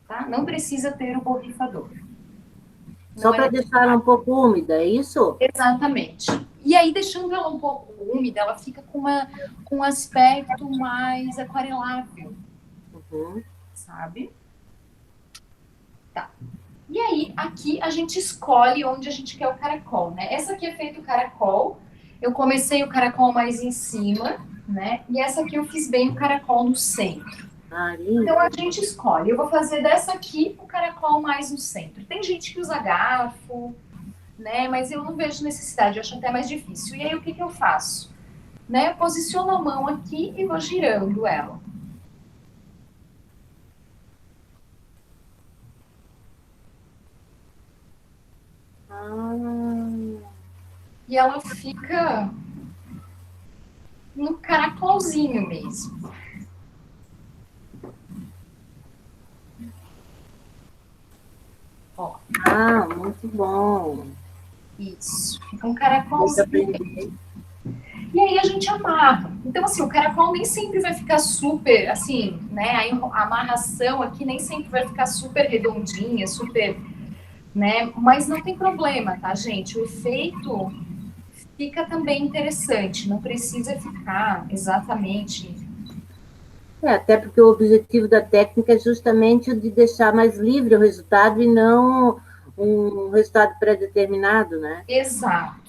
Tá? Não precisa ter o borrifador. Só para deixar ela um pouco úmida, é isso? Exatamente. E aí, deixando ela um pouco úmida, ela fica com um aspecto mais aquarelável. Sabe? Tá. E aí, aqui a gente escolhe onde a gente quer o caracol, né? Essa aqui é feito o caracol. Eu comecei o caracol mais em cima, né? E essa aqui eu fiz bem o caracol no centro. Então a gente escolhe. Eu vou fazer dessa aqui o caracol mais no centro. Tem gente que usa garfo, né? Mas eu não vejo necessidade, eu acho até mais difícil. E aí o que eu faço? Né? Eu posiciono a mão aqui e vou girando ela. E ela fica no caracolzinho mesmo. Ó. Ah, muito bom. Isso, fica um caracolzinho. E aí a gente amarra. Então, assim, o caracol nem sempre vai ficar super, assim, né? A amarração aqui nem sempre vai ficar super redondinha, super, né? Mas não tem problema, tá, gente? O efeito fica também interessante. Não precisa ficar exatamente... Até porque o objetivo da técnica é justamente o de deixar mais livre o resultado e não um resultado pré-determinado, né? Exato.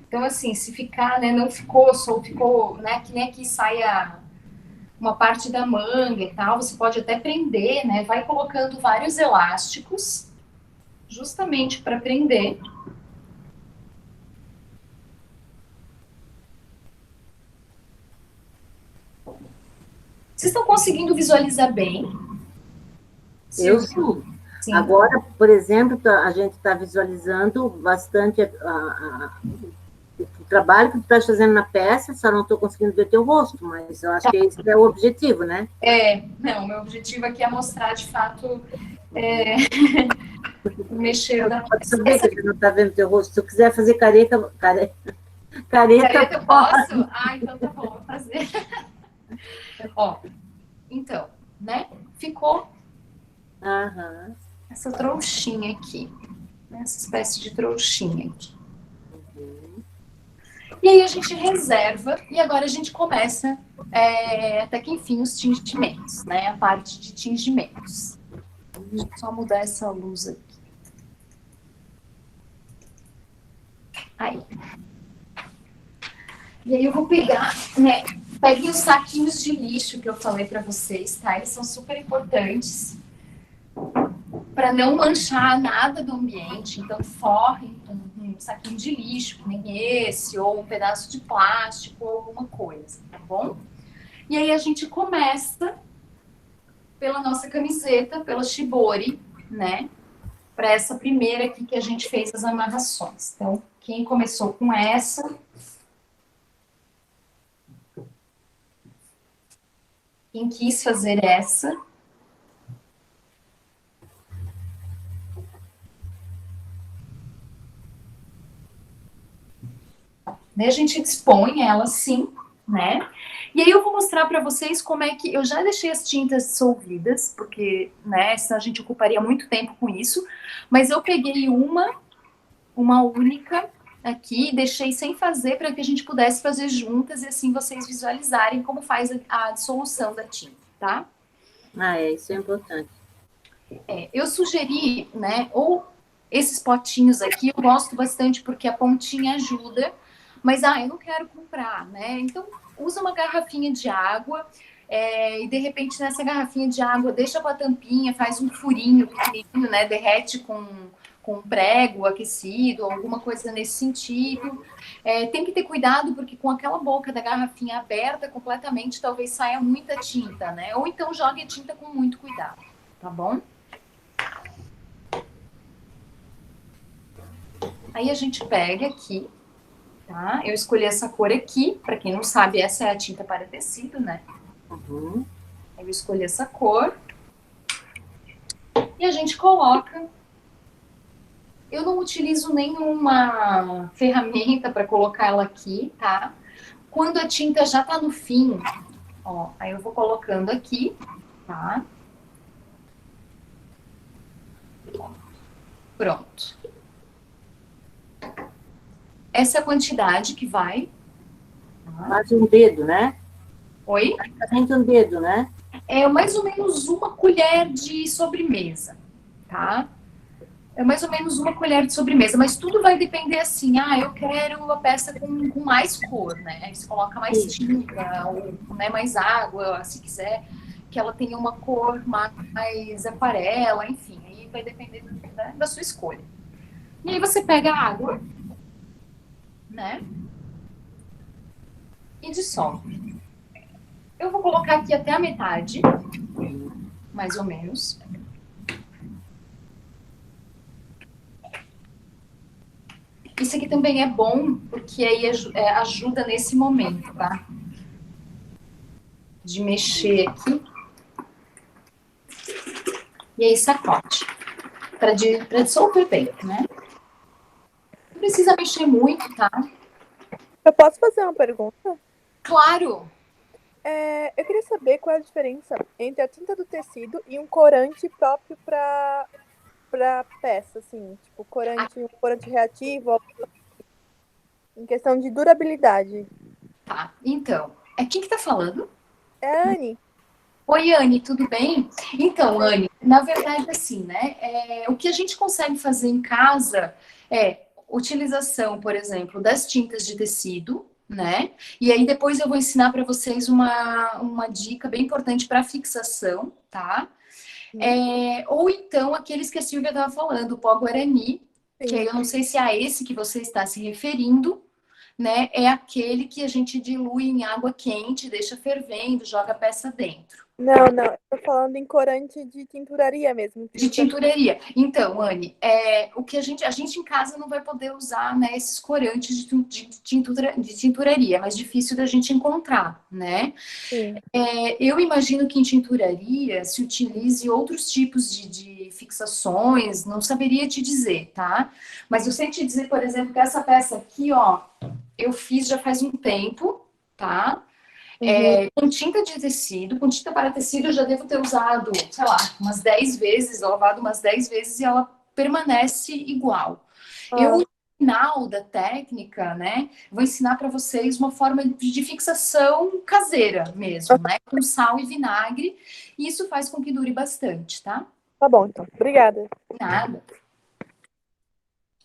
Então, assim, se ficar, né, não ficou, só ficou, né, que nem aqui saia uma parte da manga e tal, você pode até prender, né, vai colocando vários elásticos, justamente para prender. Vocês estão conseguindo visualizar bem? Eu sim. Sim. Agora, por exemplo, a gente está visualizando bastante o trabalho que tu estás fazendo na peça, só não estou conseguindo ver teu rosto, mas eu acho que esse é o objetivo, né? Não, meu objetivo aqui é mostrar, de fato, mexer da peça. Pode ver que a gente não está vendo teu rosto. Se tu quiser fazer careta eu posso? Ah, então tá bom, vou fazer. Ó, então, né, ficou Aham. Essa trouxinha aqui. Essa espécie de trouxinha aqui. E aí a gente reserva e agora a gente começa até que enfim os tingimentos, né? A parte de tingimentos. Deixa eu só mudar essa luz aqui. Aí. E aí eu vou pegar, né? Peguem os saquinhos de lixo que eu falei para vocês, tá? Eles são super importantes para não manchar nada do ambiente. Então, forre um saquinho de lixo, que nem esse, ou um pedaço de plástico, ou alguma coisa, tá bom? E aí a gente começa pela nossa camiseta, pela shibori, né? Para essa primeira aqui que a gente fez as amarrações. Então, quem começou com essa... Quem quis fazer essa... A gente dispõe ela assim, né? E aí eu vou mostrar para vocês como é que... Eu já deixei as tintas dissolvidas, porque, né, senão a gente ocuparia muito tempo com isso. Mas eu peguei uma única aqui e deixei sem fazer para que a gente pudesse fazer juntas e assim vocês visualizarem como faz a dissolução da tinta, tá? Isso é importante. Eu sugeri, né, ou esses potinhos aqui, eu gosto bastante porque a pontinha ajuda, mas, eu não quero comprar, né? Então, usa uma garrafinha de água e, de repente, nessa garrafinha de água, deixa com a tampinha, faz um furinho pequenininho, né? Derrete com um prego aquecido, alguma coisa nesse sentido. Tem que ter cuidado, porque com aquela boca da garrafinha aberta completamente, talvez saia muita tinta, né? Ou então jogue a tinta com muito cuidado, tá bom? Aí a gente pega aqui, tá? Eu escolhi essa cor aqui, para quem não sabe, essa é a tinta para tecido, né? Uhum. Eu escolhi essa cor. E a gente coloca... Eu não utilizo nenhuma ferramenta para colocar ela aqui, tá? Quando a tinta já tá no fim, ó, aí eu vou colocando aqui, tá? Pronto. Essa é a quantidade que vai. Quase um dedo, né? Oi? Praticamente um dedo, né? É mais ou menos uma colher de sobremesa, tá? É mais ou menos uma colher de sobremesa, mas tudo vai depender assim, eu quero a peça com mais cor, né? Aí você coloca mais tinta, ou né, mais água, se quiser, que ela tenha uma cor mais aquarela, enfim, aí vai depender da sua escolha. E aí você pega a água, né? E dissolve. Eu vou colocar aqui até a metade, mais ou menos. Isso aqui também é bom, porque aí ajuda nesse momento, tá? De mexer aqui. E aí sacode. Para dissolver bem, né? Não precisa mexer muito, tá? Eu posso fazer uma pergunta? Claro! Eu queria saber qual é a diferença entre a tinta do tecido e um corante próprio para peça, assim, tipo um corante reativo, em questão de durabilidade. Tá, então, quem que tá falando? É a Anne. Oi, Anne, tudo bem? Então, Anne, na verdade, assim, né, o que a gente consegue fazer em casa é utilização, por exemplo, das tintas de tecido, né? E aí depois eu vou ensinar para vocês uma dica bem importante para fixação, tá? Ou então aqueles que a Silvia estava falando, o pó guarani, que aí eu não sei se é a esse que você está se referindo, né? É aquele que a gente dilui em água quente, deixa fervendo, joga a peça dentro. Não, eu tô falando em corante de tinturaria mesmo. De tinturaria. Então, Anne, o que a gente em casa não vai poder usar, né, esses corantes de tinturaria, é mais difícil da gente encontrar, né? Sim. Eu imagino que em tinturaria se utilize outros tipos de fixações, não saberia te dizer, tá? Mas eu sei te dizer, por exemplo, que essa peça aqui, ó, eu fiz já faz um tempo, tá? Com tinta de tecido, com tinta para tecido, eu já devo ter usado, sei lá, umas 10 vezes, lavado umas 10 vezes e ela permanece igual. Eu, no final da técnica, né, vou ensinar para vocês uma forma de fixação caseira mesmo, né, com sal e vinagre, e isso faz com que dure bastante, tá? Tá bom, então. Obrigada. Nada.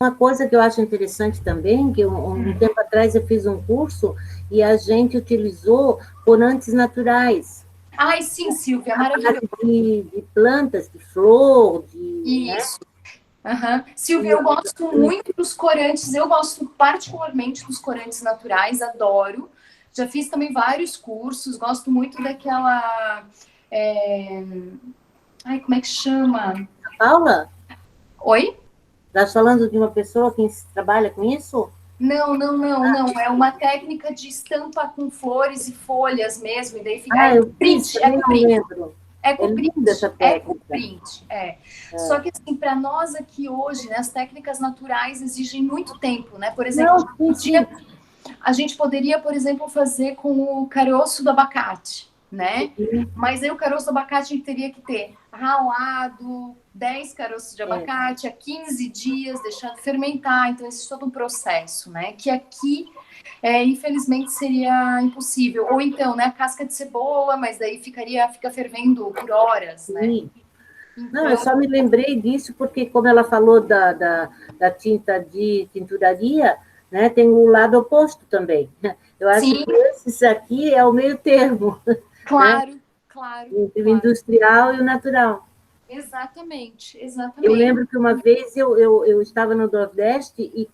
Uma coisa que eu acho interessante também, que um tempo atrás eu fiz um curso e a gente utilizou corantes naturais. Ai, sim, Silvia, maravilhoso. De plantas, de flor, de... Isso. Uhum. Silvia, eu gosto muito dos corantes, eu gosto particularmente dos corantes naturais, adoro. Já fiz também vários cursos, gosto muito daquela. Ai, como é que chama? Paula, Oi? está falando de uma pessoa que trabalha com isso? Não. É uma técnica de estampa com flores e folhas mesmo, e daí fica. Eu fiz, também não lembro. É linda essa técnica. Só que, assim, para nós aqui hoje, né, as técnicas naturais exigem muito tempo, né? Por exemplo, a gente poderia, por exemplo, fazer com o caroço do abacate, né? Mas aí o caroço do abacate a gente teria que ter ralado 10 caroços de abacate a 15 dias, deixando fermentar. Então, esse é todo um processo, né? Que aqui, infelizmente, seria impossível. Ou então, né, a casca de cebola, mas daí fica fervendo por horas, né? Sim. Então... Não, eu só me lembrei disso porque, como ela falou da tinta de tinturaria, né, tem o lado oposto também. Eu acho que esse aqui é o meio termo. Claro, né? Claro. Entre o industrial e o natural. Exatamente. Eu lembro que uma vez eu estava no Nordeste e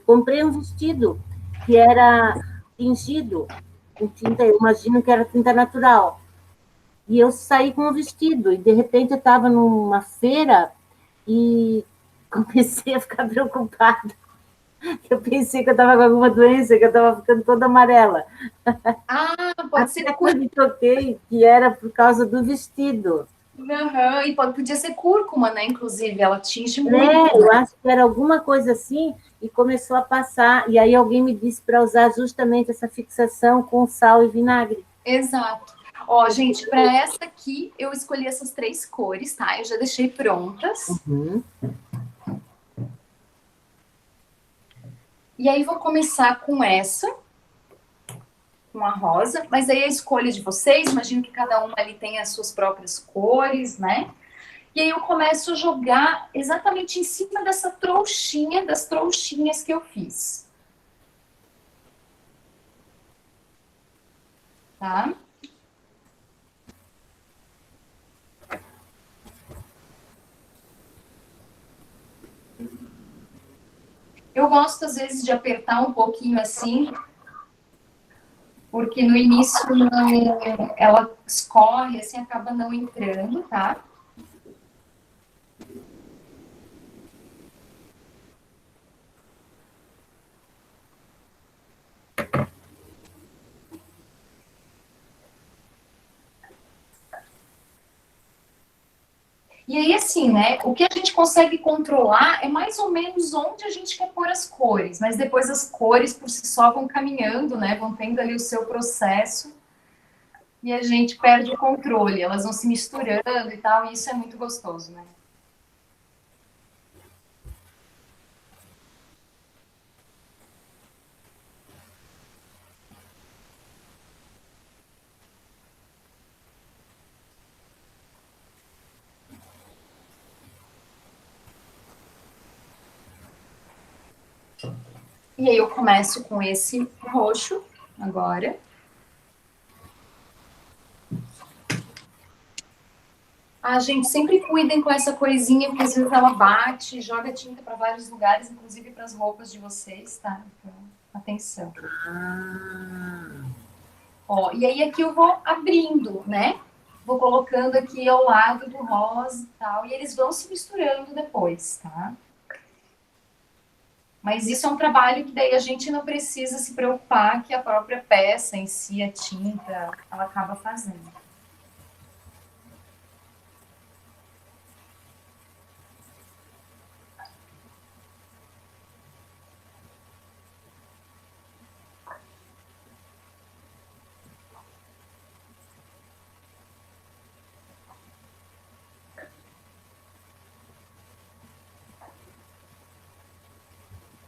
comprei um vestido que era tingido com tinta, eu imagino que era tinta natural. E eu saí com um vestido, e de repente eu estava numa feira e comecei a ficar preocupada. Eu pensei que eu estava com alguma doença, que eu estava ficando toda amarela. Pode ser. Quando eu toquei que era por causa do vestido. E podia ser cúrcuma, né? Inclusive, ela tinge muito. Eu acho que era alguma coisa assim, e começou a passar. E aí alguém me disse para usar justamente essa fixação com sal e vinagre. Exato. Ó, gente, para essa aqui, eu escolhi essas 3 cores, tá? Eu já deixei prontas. E aí, vou começar com essa, com a rosa. Mas aí, a escolha de vocês, imagino que cada uma ali tem as suas próprias cores, né? E aí, eu começo a jogar exatamente em cima dessa trouxinha, das trouxinhas que eu fiz. Tá? Eu gosto, às vezes, de apertar um pouquinho assim, porque no início ela escorre, assim, acaba não entrando, tá? E aí, assim, né, o que a gente consegue controlar é mais ou menos onde a gente quer pôr as cores, mas depois as cores por si só vão caminhando, né, vão tendo ali o seu processo e a gente perde o controle, elas vão se misturando e tal, e isso é muito gostoso, né? E aí eu começo com esse roxo agora. Gente, sempre cuidem com essa coisinha, porque às vezes ela bate, joga tinta para vários lugares, inclusive para as roupas de vocês, tá? Então, atenção. Ó, e aí aqui eu vou abrindo, né? Vou colocando aqui ao lado do rosa e tal, e eles vão se misturando depois, tá? Mas isso é um trabalho que daí a gente não precisa se preocupar que a própria peça em si, a tinta, ela acaba fazendo.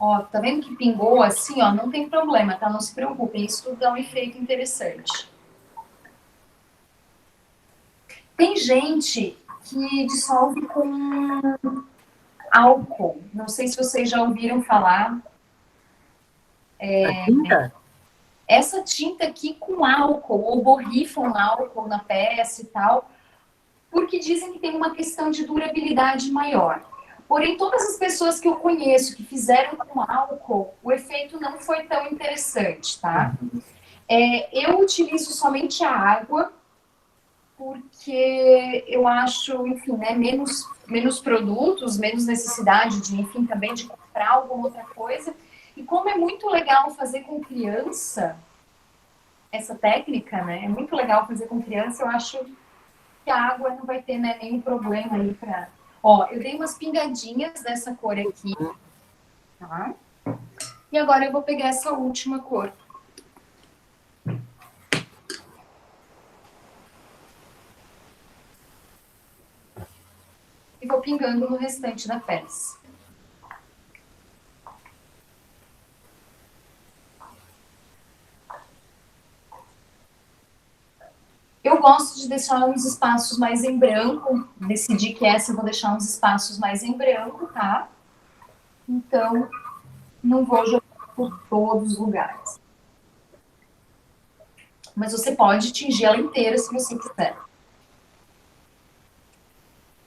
Ó, tá vendo que pingou assim, ó? Não tem problema, tá? Não se preocupem, isso tudo dá um efeito interessante. Tem gente que dissolve com álcool. Não sei se vocês já ouviram falar. A tinta? Essa tinta aqui com álcool, ou borrifam álcool na peça e tal, porque dizem que tem uma questão de durabilidade maior. Porém, todas as pessoas que eu conheço que fizeram com álcool, o efeito não foi tão interessante, tá? Eu utilizo somente a água, porque eu acho, enfim, né, menos produtos, menos necessidade de, enfim, também de comprar alguma outra coisa. E como é muito legal fazer com criança, essa técnica, né, é muito legal fazer com criança, eu acho que a água não vai ter, né, nenhum problema aí pra... Ó, eu dei umas pingadinhas dessa cor aqui, tá? E agora eu vou pegar essa última cor. E vou pingando no restante da peça. Eu gosto de deixar uns espaços mais em branco. Decidi que essa eu vou deixar uns espaços mais em branco, tá? Então, não vou jogar por todos os lugares. Mas você pode tingir ela inteira se você quiser.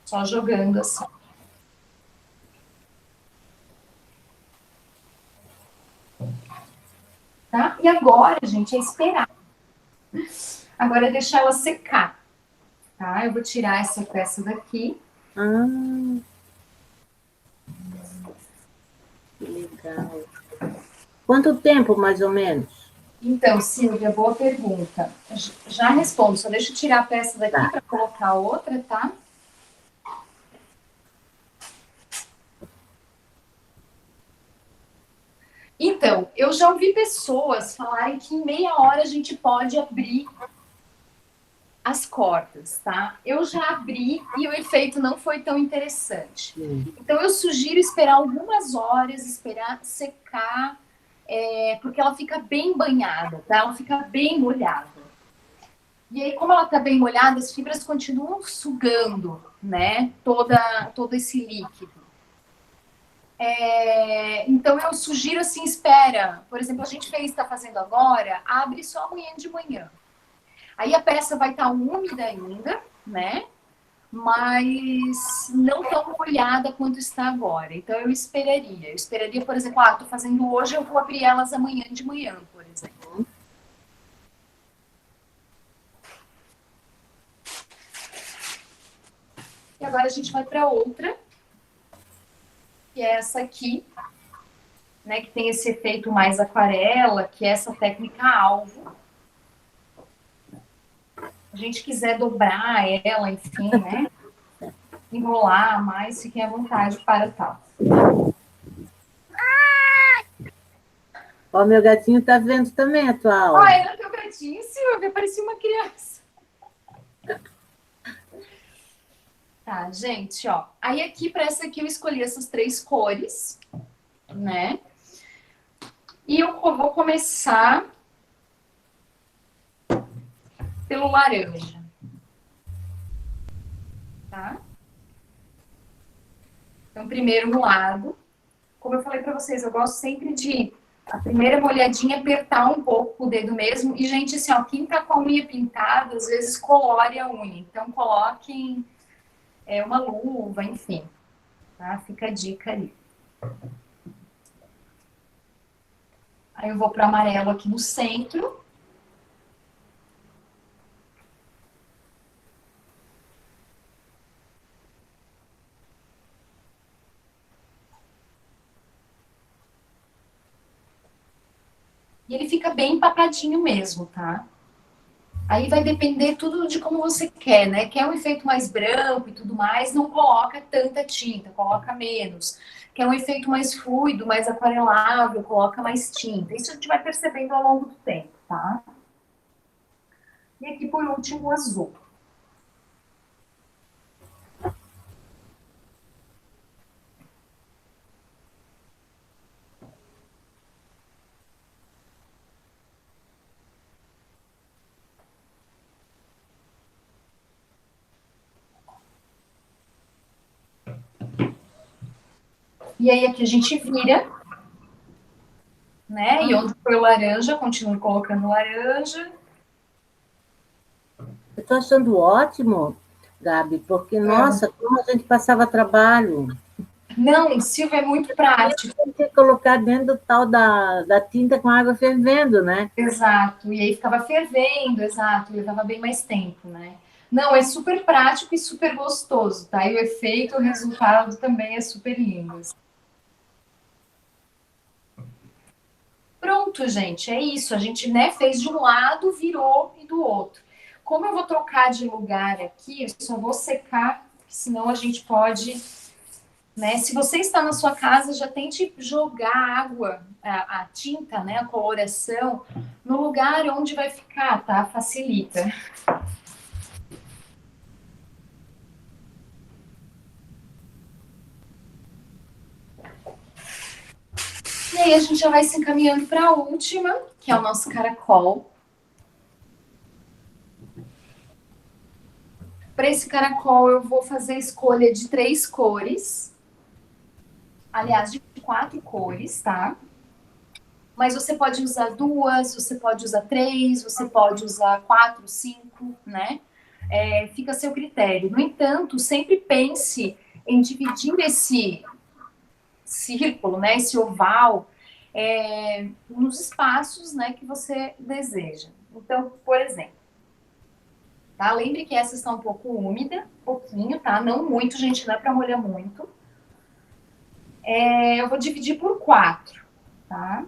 Só jogando assim. Tá? E agora, gente, é esperar. Agora é deixar ela secar. Tá? Eu vou tirar essa peça daqui. Ah, que legal. Quanto tempo, mais ou menos? Então, Silvia, boa pergunta. Já respondo, só deixa eu tirar a peça daqui Tá. para colocar outra, tá? Então, eu já ouvi pessoas falarem que em meia hora a gente pode abrir as cordas, tá? Eu já abri e o efeito não foi tão interessante. Então, eu sugiro esperar algumas horas, esperar secar, porque ela fica bem banhada, tá? Ela fica bem molhada. E aí, como ela tá bem molhada, as fibras continuam sugando, né? Todo esse líquido. Então, eu sugiro assim, espera. Por exemplo, a gente está fazendo agora, abre só amanhã de manhã. Aí a peça vai estar úmida ainda, né? Mas não tão molhada quanto está agora. Então, eu esperaria. Eu esperaria, por exemplo, estou fazendo hoje, eu vou abrir elas amanhã de manhã, por exemplo. E agora a gente vai para outra, que é essa aqui, né, que tem esse efeito mais aquarela, que é essa técnica alvo. A gente quiser dobrar ela, enfim, né, enrolar mais, fiquem à vontade para tal. Ó, meu gatinho tá vendo também a tua aula. Ah, era teu gatinho, Silvia, parecia uma criança. Tá, gente, ó. Aí aqui, para essa aqui, eu escolhi essas 3 cores, né? E eu vou começar pelo laranja. Tá? Então, primeiro no lado. Como eu falei para vocês, eu gosto sempre de a primeira molhadinha apertar um pouco o dedo mesmo. E, gente, assim, ó, quem tá com a unha pintada, às vezes colore a unha. Então, coloquem uma luva, enfim. Tá? Fica a dica ali. Aí eu vou para amarelo aqui no centro. E ele fica bem empapadinho mesmo, tá? Aí vai depender tudo de como você quer, né? Quer um efeito mais branco e tudo mais, não coloca tanta tinta, coloca menos. Quer um efeito mais fluido, mais aquarelável, coloca mais tinta. Isso a gente vai percebendo ao longo do tempo, tá? E aqui, por último, o azul. E aí aqui a gente vira, né? E onde foi o laranja, continue colocando laranja. Eu estou achando ótimo, Gabi, porque, nossa, como a gente passava trabalho. Não, Silvia, é muito prático. Tem que colocar dentro do tal da tinta com água fervendo, né? Exato, e aí ficava fervendo, exato, levava bem mais tempo, né? Não, é super prático e super gostoso, tá? E o efeito, o resultado também é super lindo. Pronto, gente, é isso. A gente, né, fez de um lado, virou e do outro. Como eu vou trocar de lugar aqui, eu só vou secar, senão a gente pode, né? Se você está na sua casa, já tente jogar água, a tinta, né, a coloração, no lugar onde vai ficar, tá? Facilita. E aí a gente já vai se encaminhando para a última, que é o nosso caracol. Para esse caracol, eu vou fazer a escolha de 3 cores. Aliás, de 4 cores, tá? Mas você pode usar 2, você pode usar 3, você pode usar 4, 5, né? Fica a seu critério. No entanto, sempre pense em dividir esse círculo, né? Esse oval, nos espaços, né, que você deseja. Então, por exemplo, tá? Lembre que essa está um pouco úmida, um pouquinho, tá? Não muito, gente, não é para molhar muito. Eu vou dividir por 4, tá?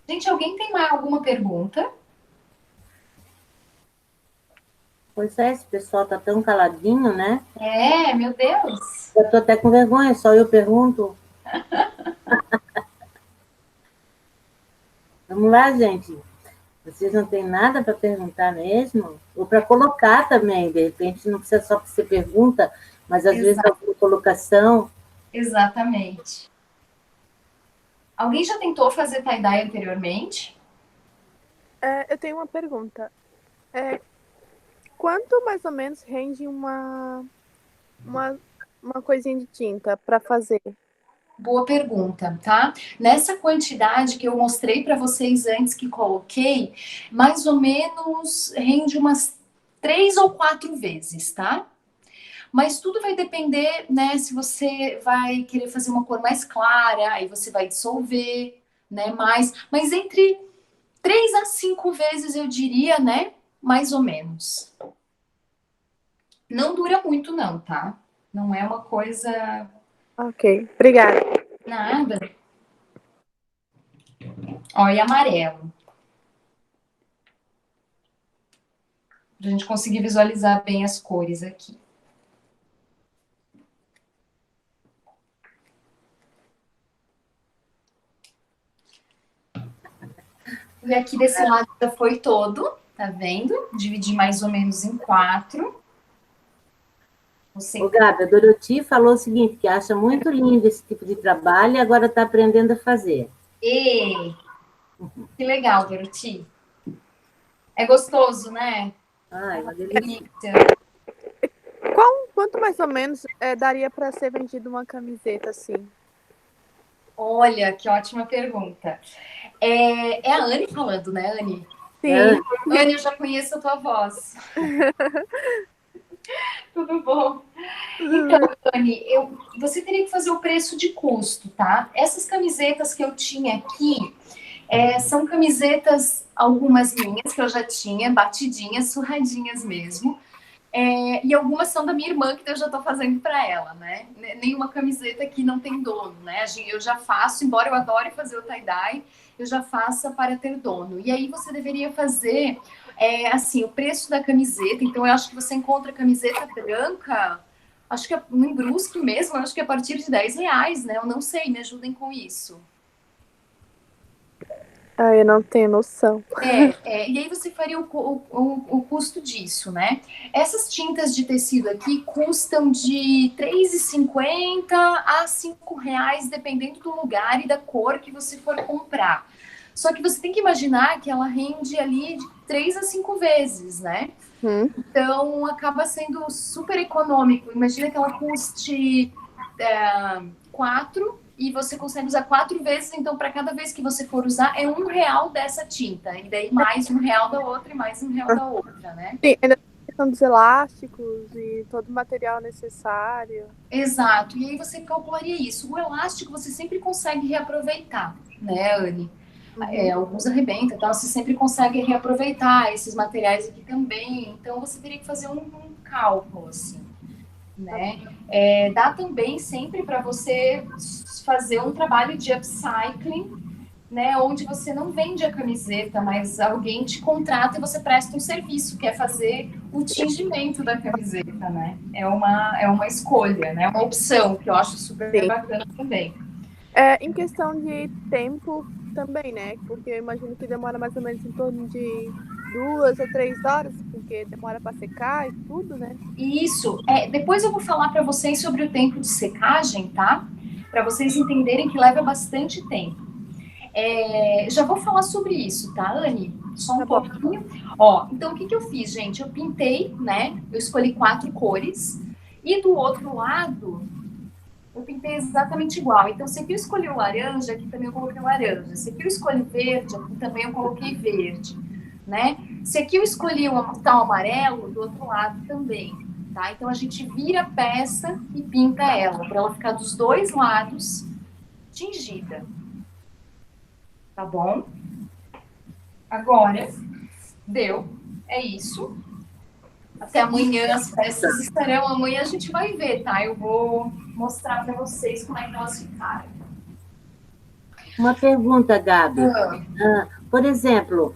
Gente, alguém tem mais alguma pergunta? Pois é, esse pessoal tá tão caladinho, né? Meu Deus. Eu tô até com vergonha, só eu pergunto. Vamos lá, gente. Vocês não têm nada para perguntar mesmo? Ou para colocar também, de repente, não precisa só ser pergunta, mas às vezes alguma colocação. Exatamente. Alguém já tentou fazer tie-dye anteriormente? Eu tenho uma pergunta. Quanto mais ou menos rende uma coisinha de tinta para fazer? Boa pergunta, tá? Nessa quantidade que eu mostrei para vocês antes que coloquei, mais ou menos rende umas 3 ou 4 vezes, tá? Mas tudo vai depender, né? Se você vai querer fazer uma cor mais clara, aí você vai dissolver, né? Mais, mas entre 3 a 5 vezes eu diria, né? Mais ou menos. Não dura muito, não, tá? Não é uma coisa. Ok, obrigada. Nada. Ó, e amarelo. Pra gente conseguir visualizar bem as cores aqui. E aqui desse lado já foi todo, tá vendo? Dividi mais ou menos em 4. O Gabi, a Dorothy falou o seguinte, que acha muito lindo esse tipo de trabalho e agora está aprendendo a fazer. Que legal, Dorothy. É gostoso, né? Ai, uma delícia. Quanto mais ou menos daria para ser vendido uma camiseta assim? Olha, que ótima pergunta. É a Anne falando, né, Anne? Sim. Anne, eu já conheço a tua voz. Tudo bom? Então, Anne, você teria que fazer o preço de custo, tá? Essas camisetas que eu tinha aqui são camisetas, algumas minhas, que eu já tinha, batidinhas, surradinhas mesmo. E algumas são da minha irmã, que eu já tô fazendo para ela, né? Nenhuma camiseta que não tem dono, né? Eu já faço, embora eu adore fazer o tie-dye, eu já faço para ter dono. E aí você deveria fazer, assim, o preço da camiseta. Então, eu acho que você encontra camiseta branca, acho que no Brusque mesmo, acho que a partir de R$10, né? Eu não sei, me ajudem com isso. Ah, eu não tenho noção. E aí você faria o custo disso, né? Essas tintas de tecido aqui custam de R$ 3,50 a R$ 5, dependendo do lugar e da cor que você for comprar. Só que você tem que imaginar que ela rende ali de 3 a 5 vezes, né? Então acaba sendo super econômico. Imagina que ela custe 4 e você consegue usar 4 vezes, então para cada vez que você for usar é R$ 1 dessa tinta, e daí mais R$ 1 da outra e mais R$ 1 da outra, né? Sim, ainda tem a questão dos elásticos e todo o material necessário. Exato, e aí você calcularia isso. O elástico você sempre consegue reaproveitar, né, Anne? Alguns arrebentam, então você sempre consegue reaproveitar esses materiais aqui também, então você teria que fazer um cálculo, assim, né? Dá também sempre para você fazer um trabalho de upcycling, né? Onde você não vende a camiseta, mas alguém te contrata e você presta um serviço, que é fazer o tingimento da camiseta, né? É uma escolha, né? Uma opção que eu acho super Sim. bacana também. Em questão de tempo também, né? Porque eu imagino que demora mais ou menos em torno de 2 a 3 horas, porque demora para secar e tudo, né? Isso. Depois eu vou falar para vocês sobre o tempo de secagem, tá? Para vocês entenderem que leva bastante tempo. Já vou falar sobre isso, tá, Anne? Só um pouquinho. Ó, então o que eu fiz, gente? Eu pintei, né? Eu escolhi 4 cores. E do outro lado, eu pintei exatamente igual. Então, se aqui eu escolhi o laranja, aqui também eu coloquei laranja. Se aqui eu escolhi verde, aqui também eu coloquei verde, né? Se aqui eu escolhi o tal amarelo, do outro lado também, tá? Então, a gente vira a peça e pinta ela, para ela ficar dos dois lados tingida. Tá bom? Agora, deu. É isso. Até amanhã as peças estarão. Amanhã a gente vai ver, tá? Eu vou mostrar para vocês como é que elas ficaram. Uma pergunta, Gabi. Por exemplo,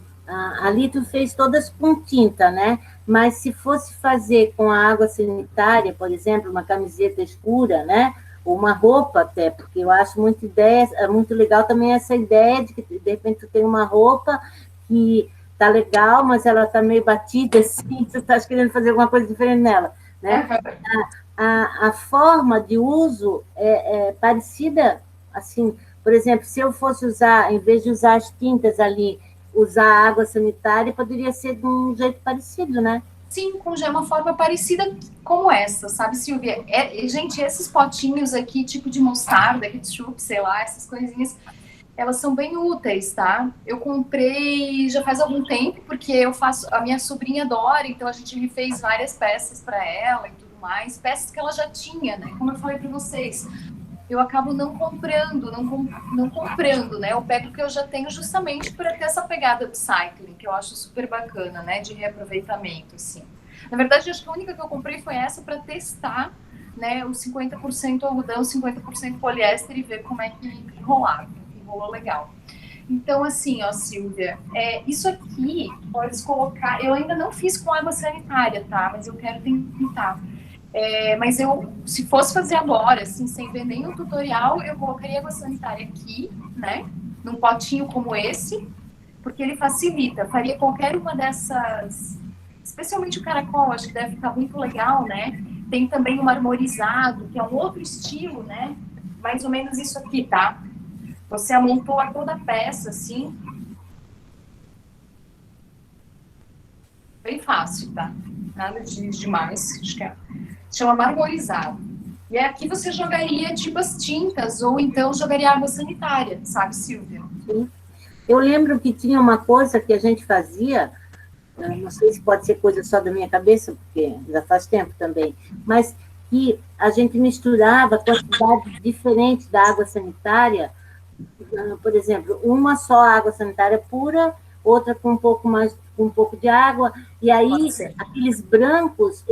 ali tu fez todas com tinta, né? Mas se fosse fazer com a água sanitária, por exemplo, uma camiseta escura, né? Ou uma roupa até, porque eu acho muito legal também essa ideia de que, de repente, tu tem uma roupa que tá legal, mas ela tá meio batida, assim, tu estás querendo fazer alguma coisa diferente nela, né? A forma de uso é parecida, assim, por exemplo, se eu fosse usar, em vez de usar as tintas ali, usar água sanitária, poderia ser de um jeito parecido, né? Sim, com uma forma parecida como essa, sabe, Silvia? Gente, esses potinhos aqui, tipo de mostarda, ketchup, sei lá, essas coisinhas, elas são bem úteis, tá? Eu comprei já faz algum tempo, porque a minha sobrinha adora, então a gente refez várias peças para ela e tudo mais, peças que ela já tinha, né? Como eu falei para vocês, eu acabo não comprando, né? Eu pego o que eu já tenho justamente para ter essa pegada upcycling, que eu acho super bacana, né? De reaproveitamento, assim. Na verdade, acho que a única que eu comprei foi essa para testar, né? O 50% algodão, 50% poliéster e ver como é que rolava. Rolou legal. Então, assim, ó, Silvia, isso aqui, pode colocar... Eu ainda não fiz com água sanitária, tá? Mas eu quero tentar. Mas se fosse fazer agora, assim, sem ver nenhum tutorial, eu colocaria água sanitária aqui, né? Num potinho como esse, porque ele facilita. Faria qualquer uma dessas... Especialmente o caracol, acho que deve ficar muito legal, né? Tem também o marmorizado, que é um outro estilo, né? Mais ou menos isso aqui, tá? Você amontoa toda a peça, assim. Bem fácil, tá? Nada de demais. Acho que chama marmorizado. E aqui você jogaria, tipo, as tintas, ou então jogaria água sanitária, sabe, Silvia? Sim. Eu lembro que tinha uma coisa que a gente fazia, não sei se pode ser coisa só da minha cabeça, porque já faz tempo também, mas que a gente misturava quantidades diferentes da água sanitária. Por exemplo, uma só água sanitária pura, outra com um pouco de água, e aí aqueles brancos,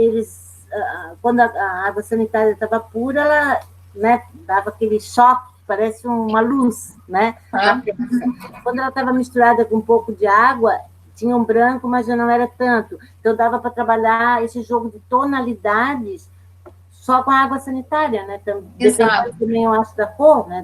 quando a água sanitária estava pura, ela, né, dava aquele choque, parece uma luz, né? Quando ela estava misturada com um pouco de água, tinha um branco, mas já não era tanto. Então dava para trabalhar esse jogo de tonalidades só com a água sanitária, né? Depende também, eu acho, da cor, né,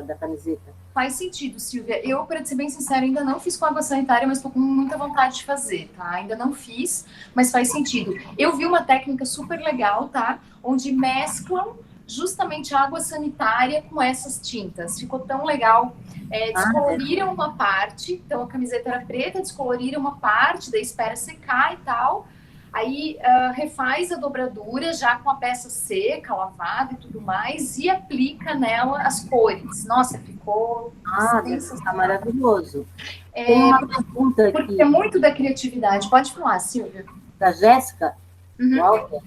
da camiseta. Faz sentido, Silvia. Eu, para ser bem sincera, ainda não fiz com água sanitária, mas estou com muita vontade de fazer, tá? Ainda não fiz, mas faz sentido. Eu vi uma técnica super legal, tá? Onde mesclam justamente a água sanitária com essas tintas. Ficou tão legal. Descoloriram uma parte, então a camiseta era preta, descoloriram uma parte, daí espera secar e tal. Aí refaz a dobradura já com a peça seca, lavada e tudo mais, e aplica nela as cores. Nossa, ficou Tá maravilhoso. Tem uma pergunta aqui. Porque é muito da criatividade. Pode falar, Silvia. Da Jéssica Walter.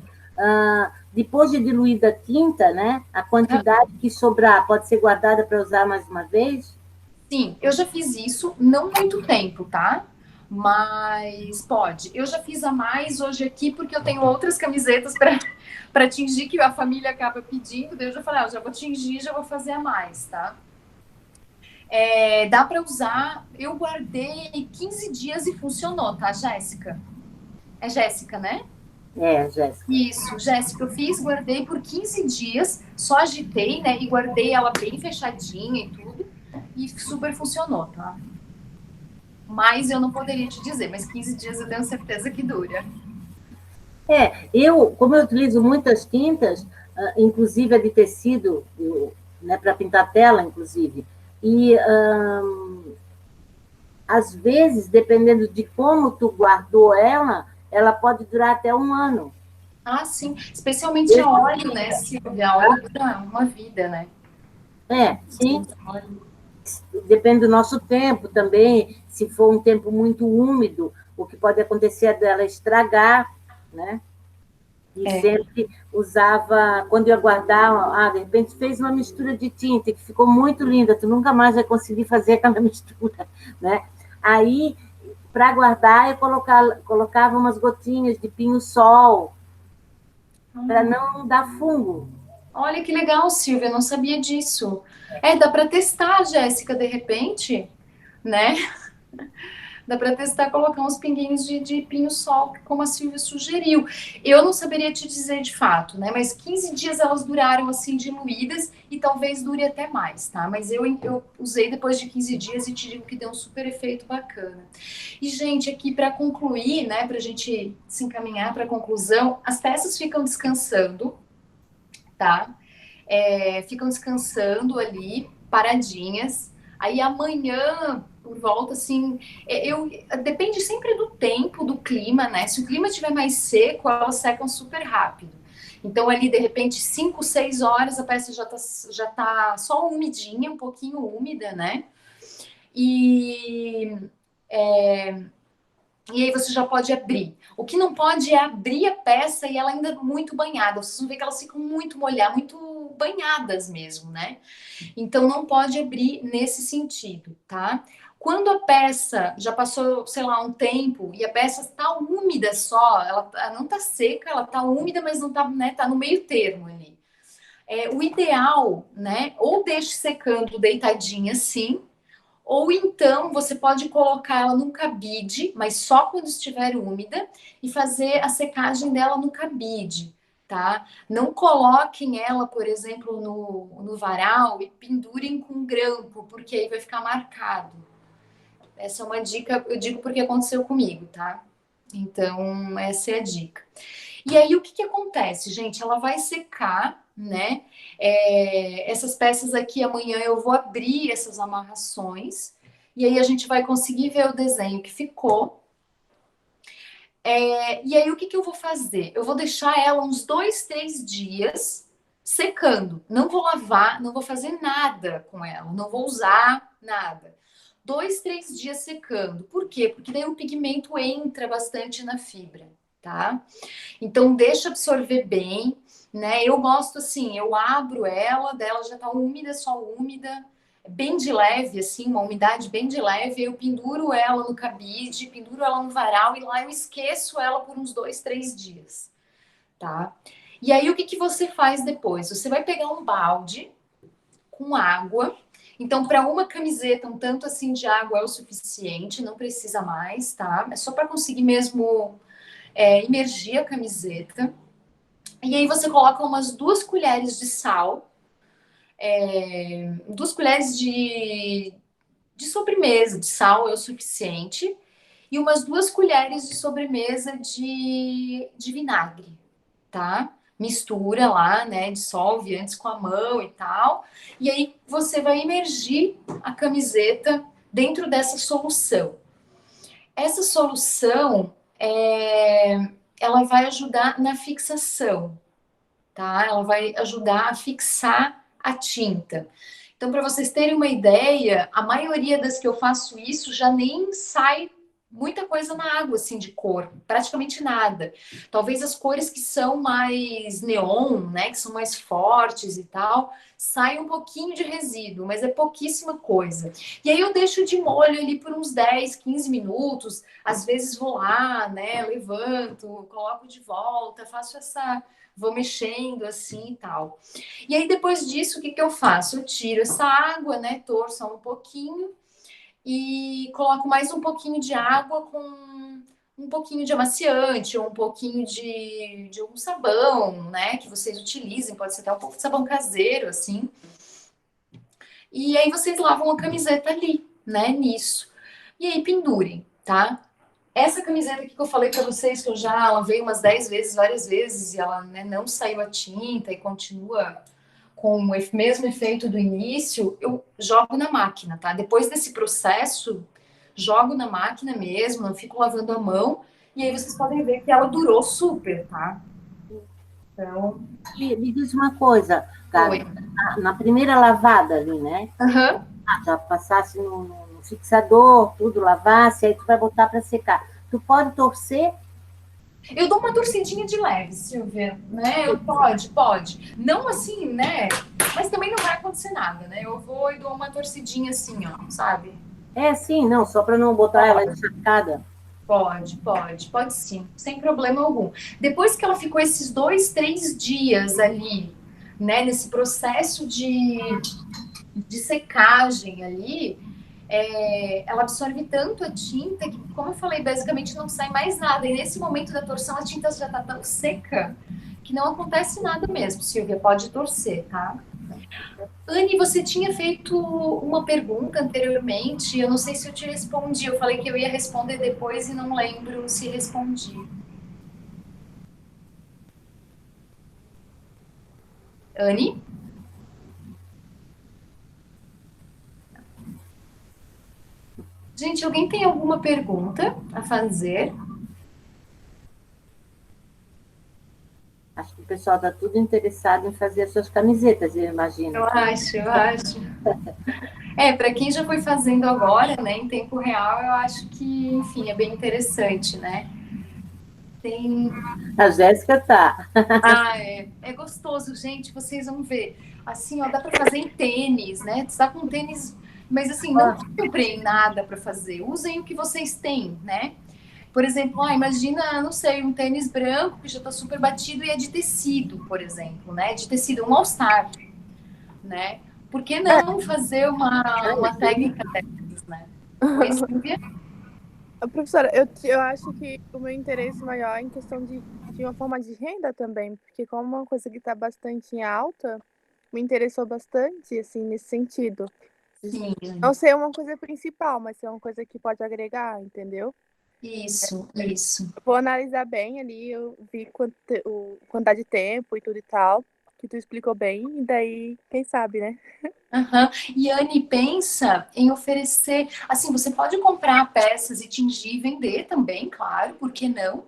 Depois de diluída a tinta, né? A quantidade que sobrar pode ser guardada para usar mais uma vez? Sim, eu já fiz isso, não muito tempo, tá? Mas pode. Eu já fiz a mais hoje aqui porque eu tenho outras camisetas para tingir que a família acaba pedindo. Daí eu já falei, eu já vou tingir, já vou fazer a mais, tá? Dá para usar. Eu guardei 15 dias e funcionou, tá, Jéssica? É Jéssica, né? Jéssica. Isso, Jéssica, eu fiz, guardei por 15 dias, só agitei, né? E guardei ela bem fechadinha e tudo. E super funcionou, tá? Mas eu não poderia te dizer, mas 15 dias eu tenho certeza que dura. Como eu utilizo muitas tintas, inclusive a de tecido, né, para pintar tela, inclusive, e às vezes, dependendo de como tu guardou ela pode durar até 1 ano. Ah, sim. Especialmente a óleo, né, Silvia? A óleo dura uma vida, né? Sim. Depende do nosso tempo também. Se for um tempo muito úmido, o que pode acontecer é dela estragar, né? E sempre usava, quando ia guardar, de repente fez uma mistura de tinta que ficou muito linda, tu nunca mais vai conseguir fazer aquela mistura, né? Aí, para guardar, eu colocava umas gotinhas de pinho-sol, para não dar fungo. Olha que legal, Silvia, eu não sabia disso. Dá para testar, Jéssica, de repente, né? Dá para testar colocar uns pinguinhos de pinho-sol, como a Silvia sugeriu. Eu não saberia te dizer de fato, né? Mas 15 dias elas duraram assim diluídas e talvez dure até mais, tá? Mas eu usei depois de 15 dias e te digo que deu um super efeito bacana. E, gente, aqui para concluir, né? Para a gente se encaminhar para a conclusão, as peças ficam descansando, tá? Ficam descansando ali, paradinhas. Aí amanhã, por volta, assim, depende sempre do tempo, do clima, né? Se o clima estiver mais seco, elas secam super rápido. Então, ali, de repente, 5, 6 horas, a peça já tá só umidinha, um pouquinho úmida, né? E aí você já pode abrir. O que não pode é abrir a peça e ela ainda muito banhada. Vocês vão ver que elas ficam muito molhadas, muito banhadas mesmo, né? Então não pode abrir nesse sentido, tá? Quando a peça já passou, sei lá, um tempo e a peça está úmida só, ela não está seca, ela está úmida, mas não está, né? Tá no meio termo ali. O ideal, né? Ou deixe secando deitadinha assim, ou então você pode colocar ela num cabide, mas só quando estiver úmida, e fazer a secagem dela no cabide, tá? Não coloquem ela, por exemplo, no varal e pendurem com grampo, porque aí vai ficar marcado. Essa é uma dica, eu digo porque aconteceu comigo, tá? Então, essa é a dica. E aí, o que acontece, gente? Ela vai secar, né? Essas peças aqui, amanhã eu vou abrir essas amarrações, e aí a gente vai conseguir ver o desenho que ficou. E aí, o que eu vou fazer? Eu vou deixar ela uns 2, 3 dias secando. Não vou lavar, não vou fazer nada com ela, não vou usar nada. 2, 3 dias secando. Por quê? Porque daí o pigmento entra bastante na fibra, tá? Então, deixa absorver bem, né? Eu gosto assim, eu abro ela, dela já tá úmida, só úmida, bem de leve, assim, uma umidade bem de leve, eu penduro ela no cabide, penduro ela no varal e lá eu esqueço ela por uns 2, 3 dias, tá? E aí, o que você faz depois? Você vai pegar um balde com água. Então, para uma camiseta, um tanto assim de água é o suficiente, não precisa mais, tá? É só para conseguir mesmo imergir a camiseta. E aí você coloca umas 2 colheres de sal. 2 colheres de sobremesa, de sal é o suficiente, e umas 2 colheres de sobremesa de vinagre, tá? Mistura lá, né? Dissolve antes com a mão e tal. E aí você vai imergir a camiseta dentro dessa solução. Essa solução, ela vai ajudar na fixação, tá? Ela vai ajudar a fixar a tinta. Então, para vocês terem uma ideia, a maioria das que eu faço isso já nem sai muita coisa na água, assim, de cor, praticamente nada. Talvez as cores que são mais neon, né, que são mais fortes e tal, sai um pouquinho de resíduo, mas é pouquíssima coisa. E aí eu deixo de molho ali por uns 10, 15 minutos, às vezes vou lá, né, levanto, coloco de volta, faço vou mexendo assim e tal. E aí, depois disso, o que eu faço? Eu tiro essa água, né? Torço um pouquinho e coloco mais um pouquinho de água com um pouquinho de amaciante ou um pouquinho de um sabão, né? Que vocês utilizem, pode ser até um pouco de sabão caseiro, assim. E aí vocês lavam a camiseta ali, né? Nisso. E aí pendurem, tá? Essa camiseta aqui que eu falei para vocês, que eu já lavei umas 10 vezes, várias vezes, e ela, né, não saiu a tinta e continua com o mesmo efeito do início, eu jogo na máquina, tá? Depois desse processo, jogo na máquina mesmo, não fico lavando a mão, e aí vocês podem ver que ela durou super, tá? Então... Me diz uma coisa, Gabi, na primeira lavada ali, né? Uhum. Já passasse no fixador, tudo lavasse, aí tu vai botar para secar. Tu pode torcer? Eu dou uma torcidinha de leve, Silvia, né? Pode. Não assim, né? Mas também não vai acontecer nada, né? Eu vou e dou uma torcidinha assim, ó, sabe? Sim, não, só para não botar ela encharcada. Pode sim, sem problema algum. Depois que ela ficou esses 2, 3 dias ali, né, nesse processo de secagem ali, ela absorve tanto a tinta que, como eu falei, basicamente não sai mais nada. E nesse momento da torção, a tinta já tá tão seca que não acontece nada mesmo, Silvia, pode torcer, tá? Anne, você tinha feito uma pergunta anteriormente, eu não sei se eu te respondi, eu falei que eu ia responder depois e não lembro se respondi. Anne? Gente, alguém tem alguma pergunta a fazer? Acho que o pessoal está tudo interessado em fazer as suas camisetas, eu imagino. Eu acho. Para quem já foi fazendo agora, né, em tempo real, eu acho que, enfim, é bem interessante, né? A Jéssica tá. É gostoso, gente, vocês vão ver. Assim, ó, dá para fazer em tênis, né? Você tá com tênis, mas assim, não comprei nada para fazer. Usem o que vocês têm, né? Por exemplo, imagina, não sei, um tênis branco que já está super batido e é de tecido, por exemplo, né? De tecido, um All-Star, né? Por que não fazer uma técnica dessas, né? Oi, Silvia? Professora, eu acho que o meu interesse maior é em questão de uma forma de renda também, porque como é uma coisa que está bastante em alta, me interessou bastante, assim, nesse sentido. Sim. Não ser uma coisa principal, mas ser uma coisa que pode agregar, entendeu? Isso. Vou analisar bem ali, eu vi quantidade de tempo e tudo e tal, que tu explicou bem, e daí, quem sabe, né? Uhum. E Anne, pensa em oferecer, assim, você pode comprar peças e tingir e vender também, claro, por que não?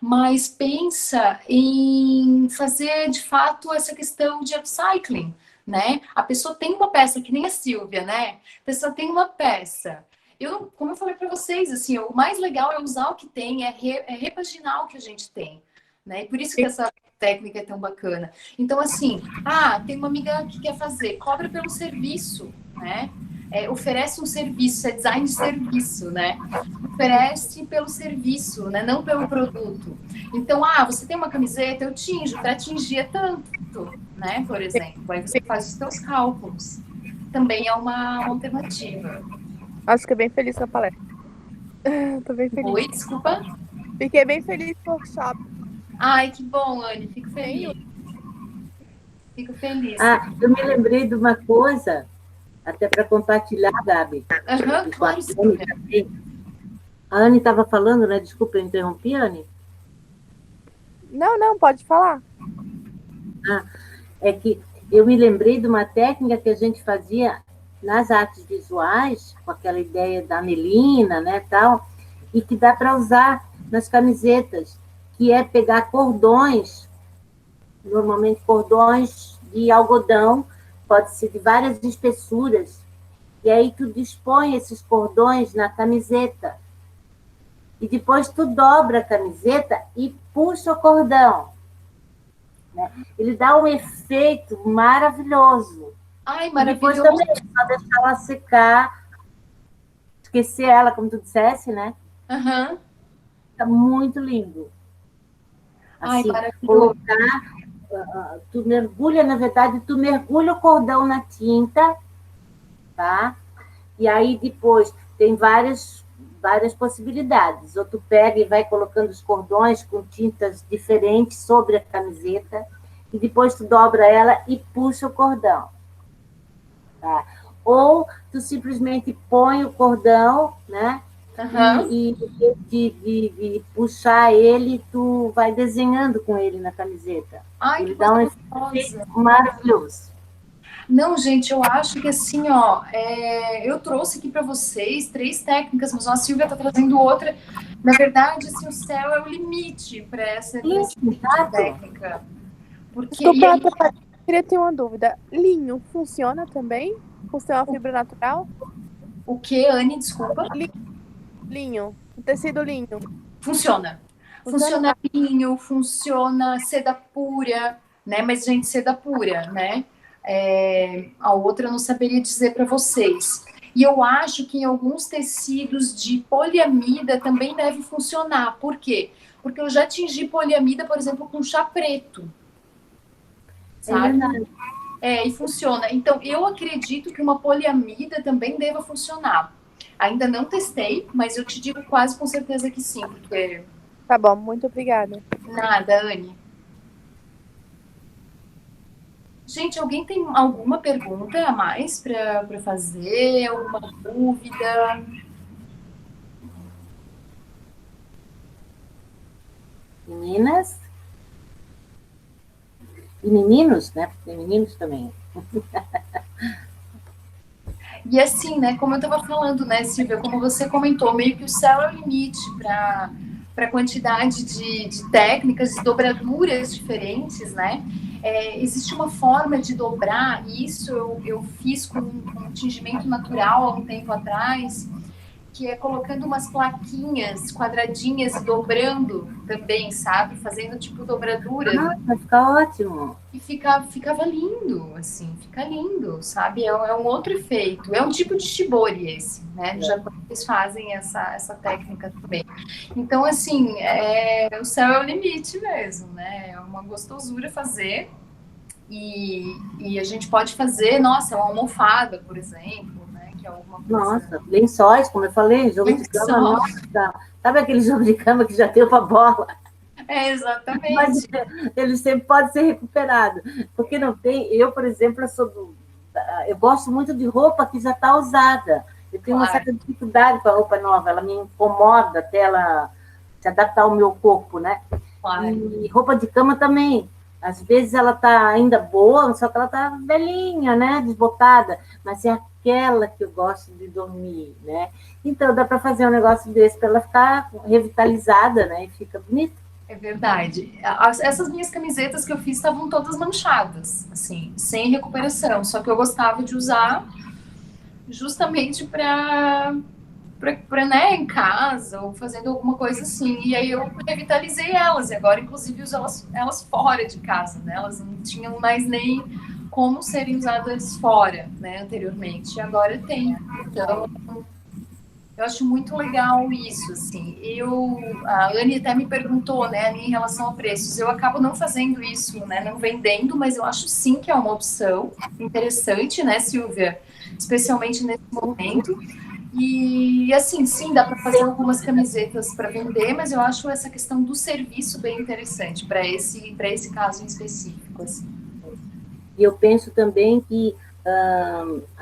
Mas pensa em fazer, de fato, essa questão de upcycling, né? A pessoa tem uma peça, que nem a Silvia, né? A pessoa tem uma peça. Como eu falei para vocês, assim, o mais legal é usar o que tem, é repaginar o que a gente tem, né? E por isso que essa técnica é tão bacana. Então, assim, tem uma amiga que quer fazer, cobra pelo serviço, né? Oferece um serviço, é design de serviço, né? Oferece pelo serviço, né? Não pelo produto. Então, você tem uma camiseta, eu tinjo, para tingir é tanto, né? Por exemplo, aí você faz os seus cálculos. Também é uma alternativa. Nossa, fiquei bem feliz com a palestra. Tô bem feliz. Oi, desculpa? Fiquei bem feliz com o workshop. Ai, que bom, Anne, fico feliz. Fico feliz. Eu me lembrei de uma coisa, até para compartilhar, Gabi. Aham, claro, Silvia. A Anne estava falando, né? Desculpa, eu interrompi, Anne. Não, pode falar. É que eu me lembrei de uma técnica que a gente fazia nas artes visuais, com aquela ideia da melina, né, tal, e que dá para usar nas camisetas, que é pegar cordões, normalmente cordões de algodão, pode ser de várias espessuras, e aí tu dispõe esses cordões na camiseta, e depois tu dobra a camiseta e puxa o cordão. Né? Ele dá um efeito maravilhoso. Ai, depois maravilhoso. também só deixar ela secar, esquecer ela, como tu dissesse, né? Aham. Fica muito lindo. Ai, Assim, maravilhoso. colocar, tu mergulha o cordão na tinta, tá? E aí depois tem várias possibilidades. Ou tu pega e vai colocando os cordões com tintas diferentes sobre a camiseta, e depois tu dobra ela e puxa o cordão. Tá? Ou tu simplesmente põe o cordão, né? Aham. E de puxar ele, tu vai desenhando com ele na camiseta. Ai, Ele que dá um gostosa. efeito maravilhoso. Não, gente, eu acho que assim, ó, eu trouxe aqui para vocês 3 técnicas, mas a Silvia está trazendo outra. Na verdade, assim, o céu é o limite para essa tipo de técnica. Porque, Desculpa, queria ter uma dúvida. Linho funciona também? Por ser uma fibra natural? o que, Anne? Desculpa. Linho. O tecido linho. Funciona. Funciona linho, funciona seda pura, né? Mas, gente, seda pura, né? A outra eu não saberia dizer para vocês. E eu acho que em alguns tecidos de poliamida também deve funcionar. Por quê? Porque eu já atingi poliamida, por exemplo, com chá preto. Sabe? E funciona. Então, eu acredito que uma poliamida também deva funcionar. Ainda não testei, mas eu te digo quase com certeza que sim, porque... Tá bom, muito obrigada. Nada, Anne. Gente, alguém tem alguma pergunta a mais para fazer? Alguma dúvida? Meninas? E meninos, né? Porque tem meninos também. E assim, né, como eu estava falando, né, Silvia, como você comentou, meio que o céu é o limite para a quantidade de técnicas, de dobraduras diferentes, né? Existe uma forma de dobrar, e isso eu fiz com um tingimento natural há um tempo atrás, que é colocando umas plaquinhas quadradinhas e dobrando também, sabe? Fazendo tipo dobradura. Vai ficar ótimo. E ficava lindo, assim, fica lindo, sabe? É um outro efeito. É um tipo de shibori esse, né? Os japoneses fazem essa técnica também. Então, assim, o céu é o limite mesmo, né? É uma gostosura fazer. E a gente pode fazer, nossa, uma almofada, por exemplo, né? Que é alguma coisa... Nossa, lençóis, como eu falei, jogo de cama, nossa. Sabe aquele jogo de cama que já deu para bola? Exatamente. Mas ele sempre pode ser recuperado. Porque não tem... Eu, por exemplo, eu gosto muito de roupa que já está usada. Eu tenho uma certa dificuldade com a roupa nova. Ela me incomoda até ela se adaptar ao meu corpo, né? Claro. E roupa de cama também. Às vezes ela está ainda boa, só que ela está velhinha, né? Desbotada. Mas é aquela que eu gosto de dormir, né? Então, dá para fazer um negócio desse para ela ficar revitalizada, né? E fica bonita. É verdade. Essas minhas camisetas que eu fiz estavam todas manchadas, assim, sem recuperação. Só que eu gostava de usar justamente para né, em casa ou fazendo alguma coisa assim. E aí eu revitalizei elas. E agora, inclusive, uso elas fora de casa, né? Elas não tinham mais nem como serem usadas fora, né, anteriormente. E agora tem. Então, eu acho muito legal isso, assim. A Anne até me perguntou, né, em relação a preços. Eu acabo não fazendo isso, né, não vendendo, mas eu acho sim que é uma opção interessante, né, Silvia? Especialmente nesse momento. E, assim, sim, dá para fazer algumas camisetas para vender, mas eu acho essa questão do serviço bem interessante para esse caso em específico, assim. E eu penso também que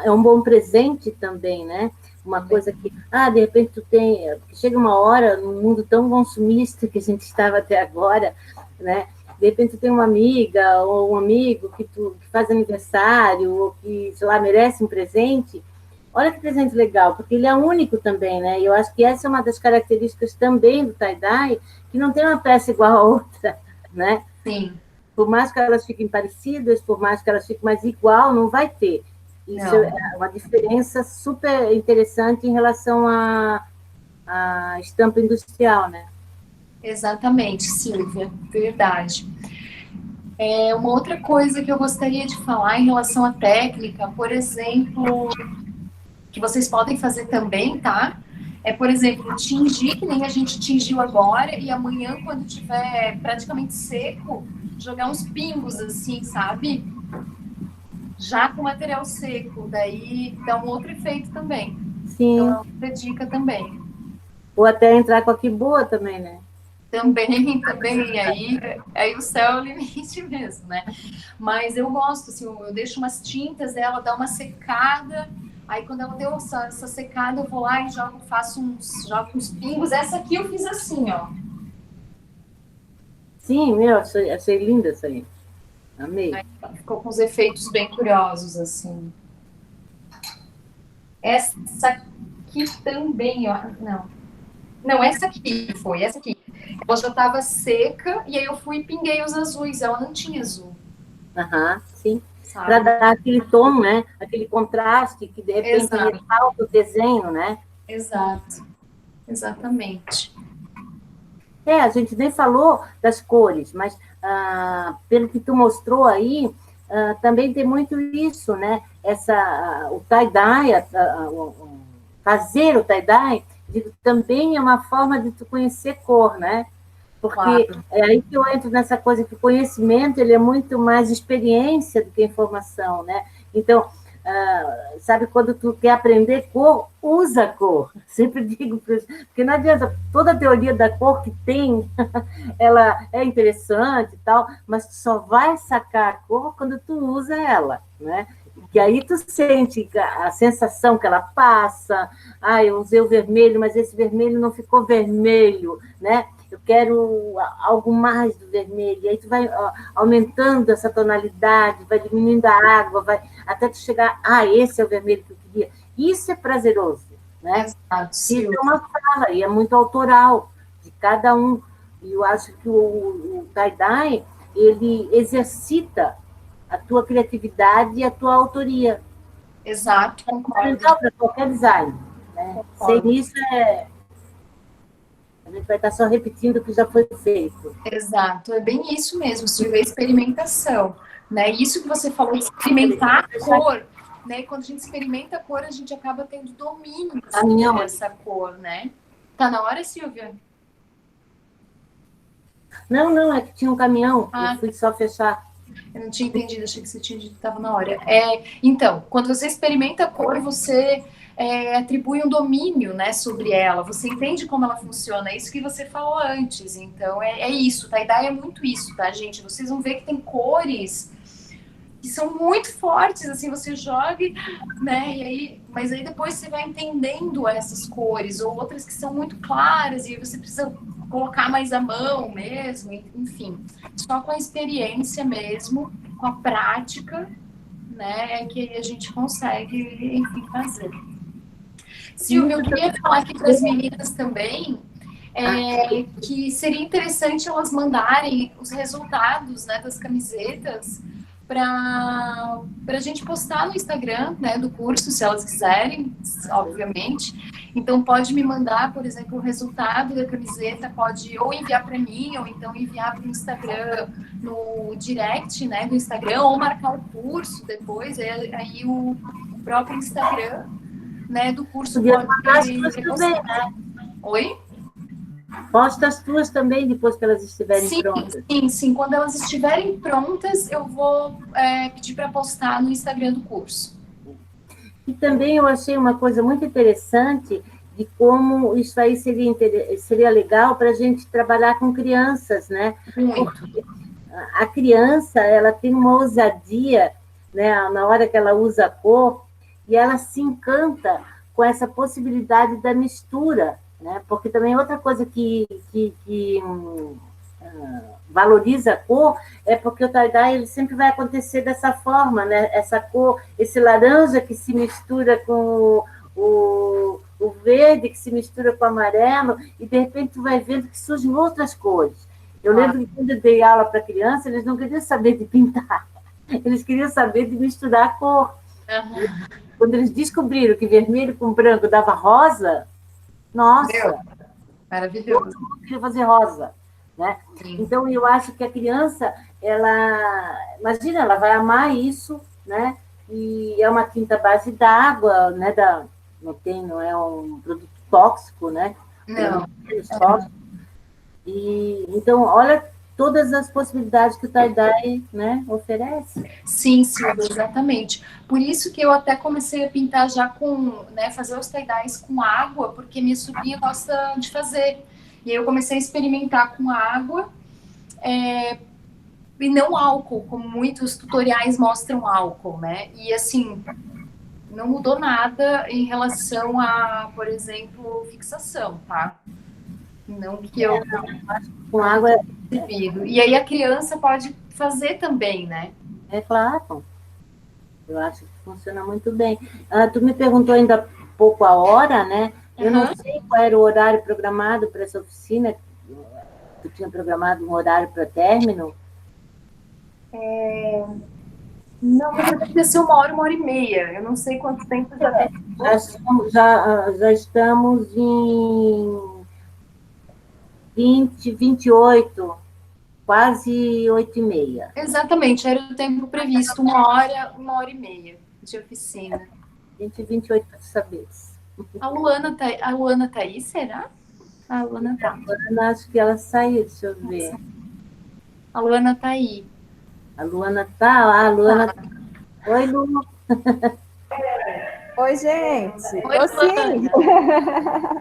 é um bom presente também, né? Uma coisa que, de repente tu tem, chega uma hora, num mundo tão consumista que a gente estava até agora, né? De repente tu tem uma amiga ou um amigo que faz aniversário, ou que, sei lá, merece um presente. Olha que presente legal, porque ele é único também, né? E eu acho que essa é uma das características também do tie-dye, que não tem uma peça igual a outra, né? Sim. Por mais que elas fiquem parecidas, por mais que elas fiquem mais igual, não vai ter. Isso é uma diferença super interessante em relação à estampa industrial, né? Exatamente, Silvia, verdade. Uma outra coisa que eu gostaria de falar em relação à técnica, por exemplo, que vocês podem fazer também, tá? Por exemplo, tingir, que nem a gente tingiu agora, e amanhã, quando tiver praticamente seco, jogar uns pingos assim, sabe? Já com material seco, daí dá um outro efeito também. Sim. Então, é outra dica também. Ou até entrar com a que boa também, né? Também, aí o céu é o limite mesmo, né? Mas eu gosto, assim, eu deixo umas tintas dela, dá uma secada, aí quando ela deu essa secada, eu vou lá e jogo uns pingos. Essa aqui eu fiz assim, ó. Sim, meu, achei linda essa aí. Amei. Aí ficou com os efeitos bem curiosos, assim. Essa aqui também, ó. Não, essa aqui. Ela já estava seca, e aí eu fui e pinguei os azuis. Ela não tinha azul. Sim. Para dar aquele tom, né? Aquele contraste que, de repente, ressalta o desenho, né? Exato. Exatamente. A gente nem falou das cores, mas pelo que tu mostrou aí, também tem muito isso, né? O tie-dye, fazer o tie-dye, também é uma forma de tu conhecer cor, né? Porque é aí que eu entro nessa coisa que o conhecimento ele é muito mais experiência do que informação, né? Então, sabe, quando tu quer aprender cor, usa cor. Sempre digo, porque não adianta, toda a teoria da cor que tem, ela é interessante e tal, mas tu só vai sacar a cor quando tu usa ela, né? Que aí tu sente a sensação que ela passa, eu usei o vermelho, mas esse vermelho não ficou vermelho, né? Eu quero algo mais do vermelho, e aí tu vai aumentando essa tonalidade, vai diminuindo a água, até tu chegar, esse é o vermelho que eu queria. Isso é prazeroso, né? Isso é uma fala, e é muito autoral de cada um. E eu acho que o tie-dye, ele exercita a tua criatividade e a tua autoria. Exato, concordo. Para qualquer design, né? Sem isso, a gente vai estar só repetindo o que já foi feito. Exato, é bem isso mesmo, Silvia, experimentação, né? Isso que você falou, de experimentar a cor, né? Quando a gente experimenta a cor, a gente acaba tendo domínio sobre essa cor, né? Tá na hora, Silvia? Não, é que tinha um caminhão, eu fui só fechar. Eu não tinha entendido, achei que você tinha dito que estava na hora. Então, quando você experimenta a cor, você atribui um domínio, né, sobre ela. Você entende como ela funciona. É isso que você falou antes. Então, é isso. Tie-dye é muito isso, tá, gente? Vocês vão ver que tem cores que são muito fortes, assim, você joga, né, mas aí depois você vai entendendo essas cores, ou outras que são muito claras, e aí você precisa colocar mais a mão mesmo, enfim. Só com a experiência mesmo, com a prática, né, é que a gente consegue, enfim, fazer. Silvia, eu queria falar aqui para as meninas também, que seria interessante elas mandarem os resultados, né, das camisetas para a gente postar no Instagram, né, do curso, se elas quiserem, obviamente. Então, pode me mandar, por exemplo, o resultado da camiseta, pode ou enviar para mim, ou então enviar para o Instagram, no direct, né, do Instagram, ou marcar o curso depois, aí o próprio Instagram, né, do curso pode repostar. Né? Oi? Posta as tuas também depois que elas estiverem prontas. Sim. Quando elas estiverem prontas, eu vou pedir para postar no Instagram do curso. E também eu achei uma coisa muito interessante de como isso aí seria legal para a gente trabalhar com crianças, né? Muito. Porque a criança, ela tem uma ousadia né, na hora que ela usa a cor, e ela se encanta com essa possibilidade da mistura, né? Porque também outra coisa que valoriza a cor é porque o tie-dye ele sempre vai acontecer dessa forma, né? Essa cor, esse laranja que se mistura com o verde que se mistura com o amarelo, e de repente tu vai vendo que surgem outras cores. Eu lembro que quando eu dei aula para criança, eles não queriam saber de pintar, eles queriam saber de misturar a cor. Uhum. Quando eles descobriram que vermelho com branco dava rosa, nossa, Maravilhoso. todo mundo queria fazer rosa, né? Então, eu acho que a criança, imagina, ela vai amar isso, né? E é uma tinta à base d'água, né? Não é um produto tóxico, né? Não. E, então, olha todas as possibilidades que o tie-dye, né, oferece. Sim, Silvia, exatamente. Por isso que eu até comecei a pintar já com, né, fazer os tie-dyes com água, porque minha sobrinha gosta de fazer. E aí eu comecei a experimentar com água, e não álcool, como muitos tutoriais mostram álcool, né? E assim, não mudou nada em relação a, por exemplo, fixação, tá? Não que eu Com água percebido. E aí a criança pode fazer também, né? é claro. Eu acho que funciona muito bem. Tu me perguntou ainda há pouco a hora, né? Eu não sei qual era o horário programado para essa oficina. Tu tinha programado um horário para término? Não, na verdade, deve ser 1 hora e meia. Eu não sei quanto tempo já tem. Já estamos em 28, quase 8h30. Exatamente, era o tempo previsto, 1 hora e meia de oficina. 28 saberes. A Luana tá aí, será? A Luana tá. Eu acho que ela saiu, deixa eu ver. A Luana tá aí. A Luana tá. Oi, Lu. Oi, gente. Oi, Sim.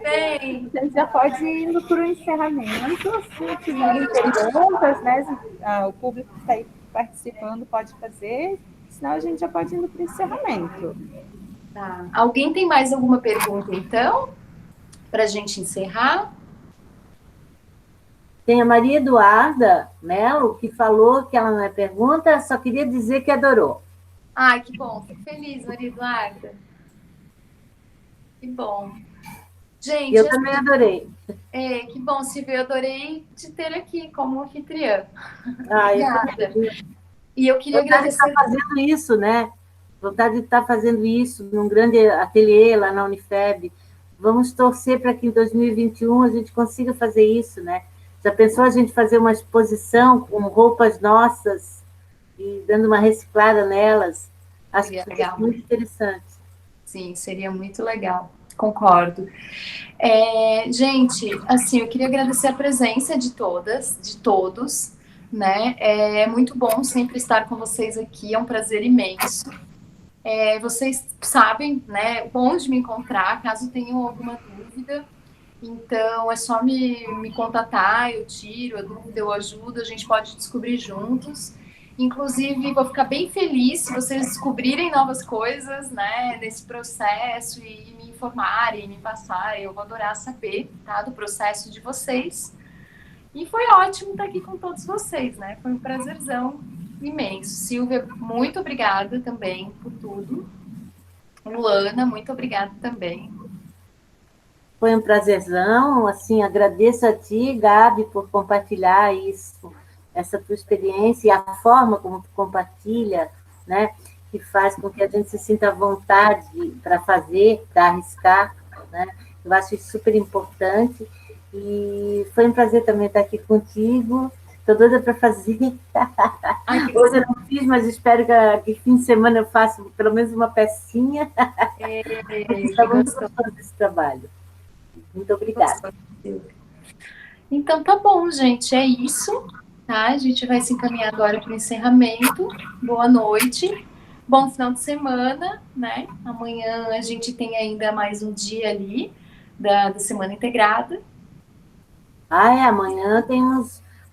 Bem. A gente já pode ir indo para o encerramento. Se tiverem perguntas, né? O público que está aí participando pode fazer, senão a gente já pode ir indo para o encerramento. Tá. Alguém tem mais alguma pergunta, então? Para a gente encerrar? Tem a Maria Eduarda Melo, que falou que ela não é pergunta, só queria dizer que adorou. Ai, que bom. Fico feliz, Maria Eduarda. Que bom. Gente, eu também adorei. Que bom, Silvia. Eu adorei te ter aqui como anfitriã. Obrigada. E eu queria agradecer. Vontade de estar fazendo isso, né? Vontade de estar fazendo isso num grande ateliê lá na Unifeb. Vamos torcer para que em 2021 a gente consiga fazer isso, né? Já pensou a gente fazer uma exposição com roupas nossas e dando uma reciclada nelas? Acho que seria muito interessante. Sim, seria muito legal. Concordo. Gente, assim, eu queria agradecer a presença de todos, né? É muito bom sempre estar com vocês aqui, é um prazer imenso. Vocês sabem, né, onde me encontrar, caso tenham alguma dúvida. Então, é só me contatar, eu tiro a dúvida, eu ajudo, a gente pode descobrir juntos. Inclusive, vou ficar bem feliz se vocês descobrirem novas coisas, né, nesse processo e me informarem, me passarem. Eu vou adorar saber, tá, do processo de vocês. E foi ótimo estar aqui com todos vocês, né? Foi um prazerzão imenso. Silvia, muito obrigada também por tudo. Luana, muito obrigada também. Foi um prazerzão, assim, agradeço a ti, Gabi, por compartilhar isso, essa tua experiência e a forma como tu compartilha, né, que faz com que a gente se sinta à vontade para fazer, para arriscar, né, eu acho isso super importante, e foi um prazer também estar aqui contigo, estou doida para fazer. Hoje eu não fiz, mas espero que fim de semana eu faça pelo menos uma pecinha. Estamos gostando desse trabalho. Muito obrigada. Então tá bom, gente, é isso, tá? A gente vai se encaminhar agora para o encerramento. Boa noite, bom final de semana, né? Amanhã a gente tem ainda mais um dia ali da semana integrada. Amanhã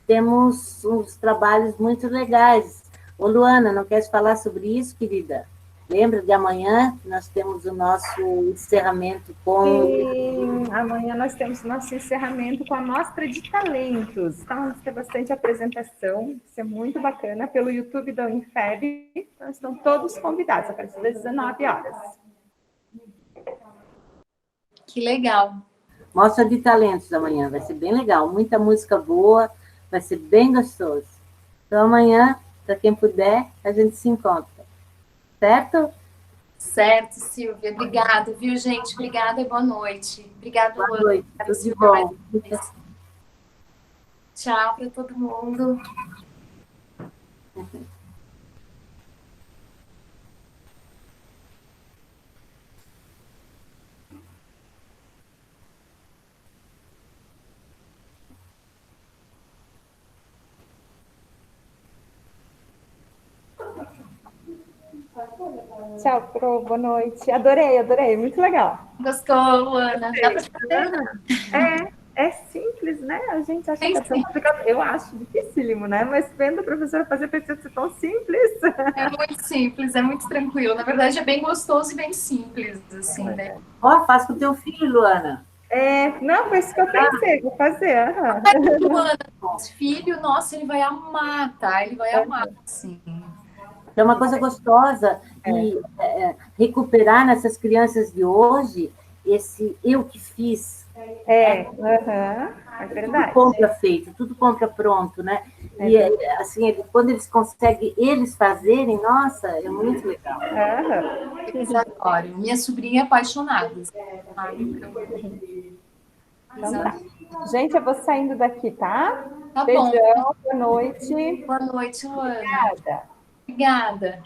temos uns trabalhos muito legais. Ô, Luana, não queres falar sobre isso, querida? Lembra de amanhã, que nós temos o nosso encerramento com... Sim, amanhã nós temos nosso encerramento com a mostra de talentos. Então, vamos ter bastante apresentação, isso é muito bacana, pelo YouTube da Unifeb. Então, estão todos convidados, a partir das 19 horas. Que legal. Mostra de talentos amanhã, vai ser bem legal, muita música boa, vai ser bem gostoso. Então, amanhã, para quem puder, a gente se encontra. Certo? Certo, Silvia. Obrigada, viu, gente? Obrigada e boa noite. Obrigada, Boa Luana. noite, tudo de bom. Tchau para todo mundo. Tchau, Pro, boa noite. Adorei, muito legal. Gostou, Luana? Dá para fazer? É simples, né? A gente acha que é tão complicado. Eu acho dificílimo, né? Mas vendo a professora fazer, precisa ser tão simples. É muito simples, é muito tranquilo. Na verdade, é bem gostoso e bem simples, assim, né? Ó, faz com o teu filho, Luana. Não, foi isso que eu pensei, vou fazer. Luana, filho, nossa, ele vai amar, tá? Ele vai amar, sim. É uma coisa gostosa e recuperar nessas crianças de hoje esse eu que fiz. É verdade. Tudo compra feito, tudo compra pronto, né? E assim, quando eles conseguem eles fazerem, nossa, é muito legal. Olha, minha sobrinha é apaixonada. Então tá. Gente, eu vou saindo daqui, tá? Tá Beijão, bom. boa noite. Boa noite, Luana. Obrigada. Obrigada.